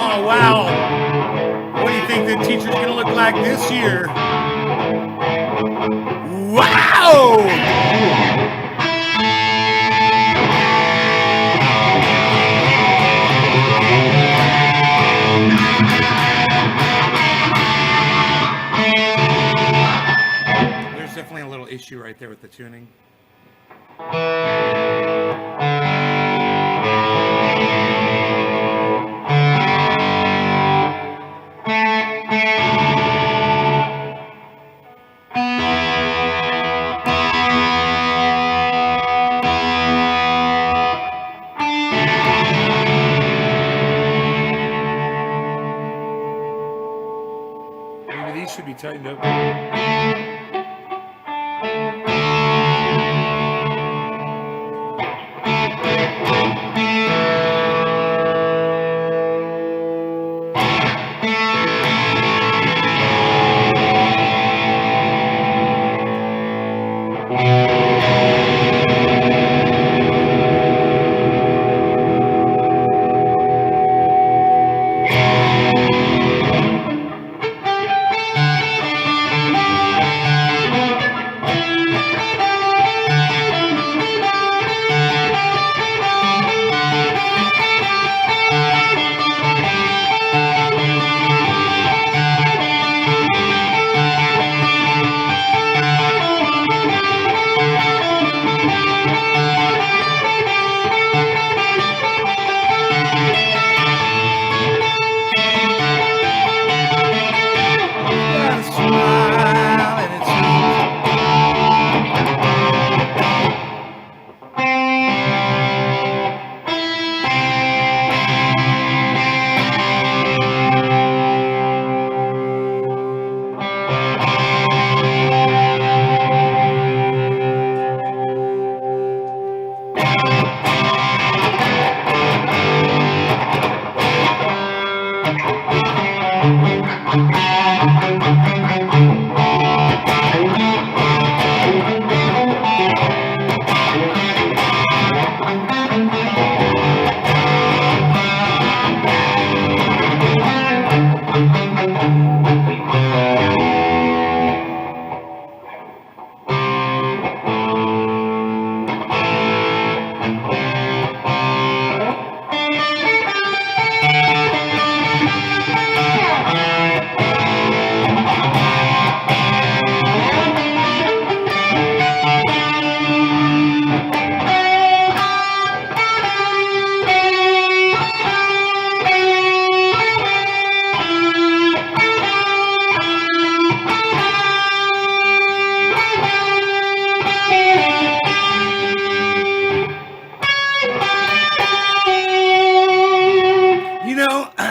Oh, wow. What do you think the teacher's going to look like this year? Wow! There's definitely a little issue right there with the tuning. Maybe these should be tightened up.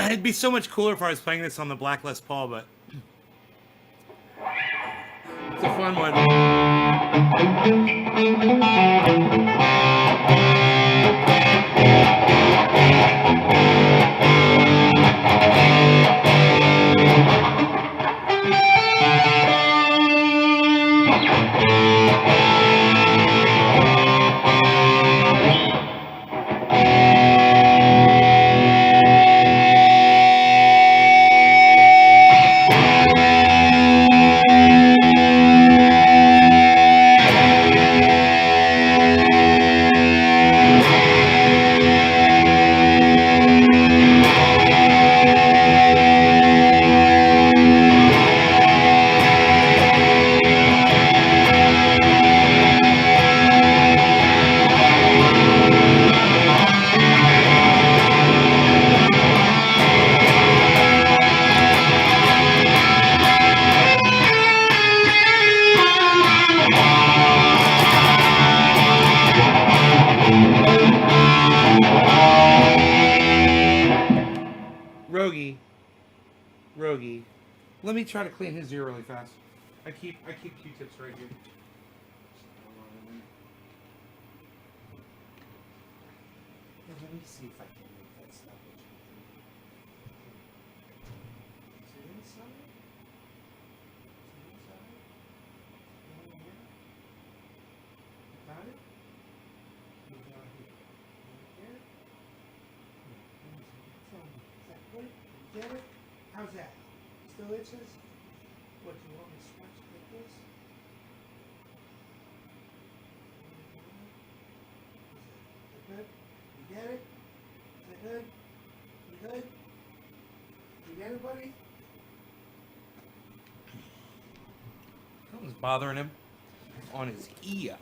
It'd be so much cooler if I was playing this on the Black Les Paul, but it's a fun one. Rogie, let me try to clean his ear really fast. I keep Q-tips right here. Let me see if I can make that stop. Is it inside? Got it? Move down here. Right there. Tell me, is that good? You get it? How's that? Still itches? What, do you want me to scratch it like this? Is that good? You get it? Is that good? You good? You get it, buddy? Something's bothering him on his ear.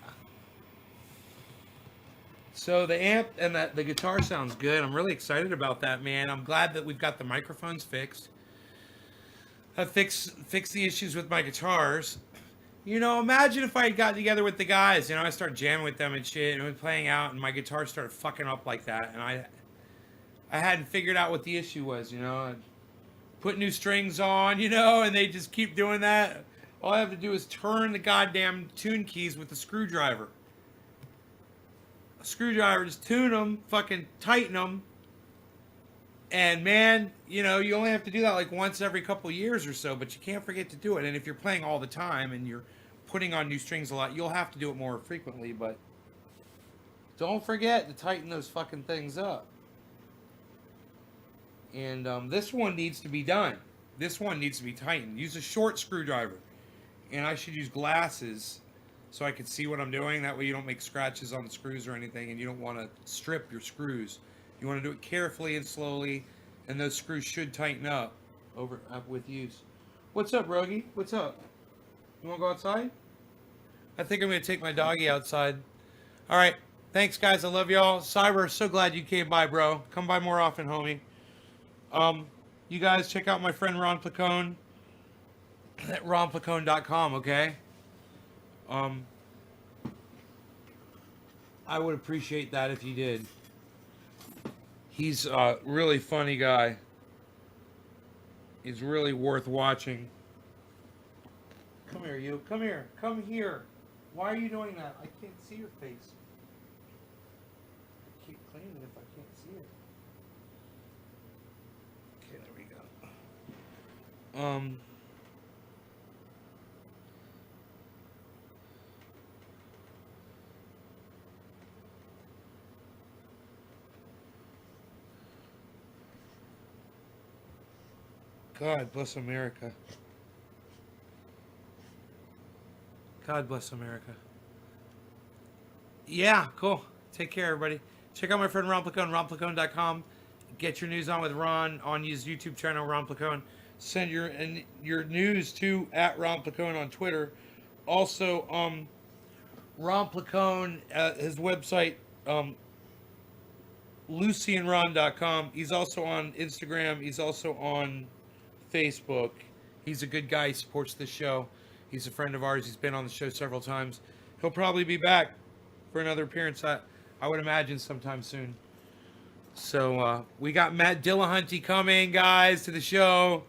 So the amp and the guitar sounds good. I'm really excited about that, man. I'm glad that we've got the microphones fixed. I fixed the issues with my guitars. You know, imagine if I had gotten together with the guys. You know, I started jamming with them and shit, and we were playing out, and my guitar started fucking up like that, and I hadn't figured out what the issue was. You know, I'd put new strings on, you know, and they just keep doing that. All I have to do is turn the goddamn tune keys with the screwdriver. A screwdriver, just tune them, fucking tighten them. And man, you know, you only have to do that like once every couple of years or so, but you can't forget to do it. And if you're playing all the time and you're putting on new strings a lot, you'll have to do it more frequently, but don't forget to tighten those fucking things up. And this one needs to be done. This one needs to be tightened. Use a short screwdriver. And I should use glasses so I can see what I'm doing. That way you don't make scratches on the screws or anything, and you don't want to strip your screws. You want to do it carefully and slowly, and those screws should tighten up with use. What's up, Rogie? What's up? You want to go outside? I think I'm going to take my doggy outside. All right. Thanks, guys. I love y'all. Cyber, so glad you came by, bro. Come by more often, homie. You guys check out my friend Ron Placone at ronplacone.com, okay? I would appreciate that if you did. He's a really funny guy. He's really worth watching. Come here, you. Come here. Come here. Why are you doing that? I can't see your face. I keep cleaning it if I can't see it. Okay, there we go. God bless America. God bless America. Yeah, cool. Take care, everybody. Check out my friend Ron Placone, ronplacone.com. Get your news on with Ron on his YouTube channel, Ron Placone. Send your news to @Ron Placone on Twitter. Also, Ron Placone, his website, LucyandRon.com. He's also on Instagram. He's also on Facebook. He's a good guy. He supports the show. He's a friend of ours. He's been on the show several times. He'll probably be back for another appearance. I would imagine sometime soon. So we got Matt Dillahunty coming, guys, to the show.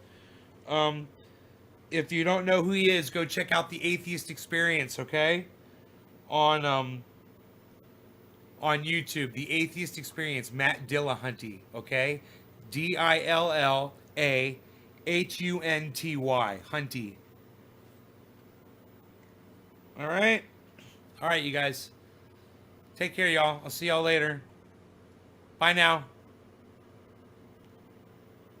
If you don't know who he is, go check out the Atheist Experience, okay? On YouTube, the Atheist Experience, Matt Dillahunty, okay? DILLAHUNTY, Hunty. All right, you guys. Take care, y'all. I'll see y'all later. Bye now.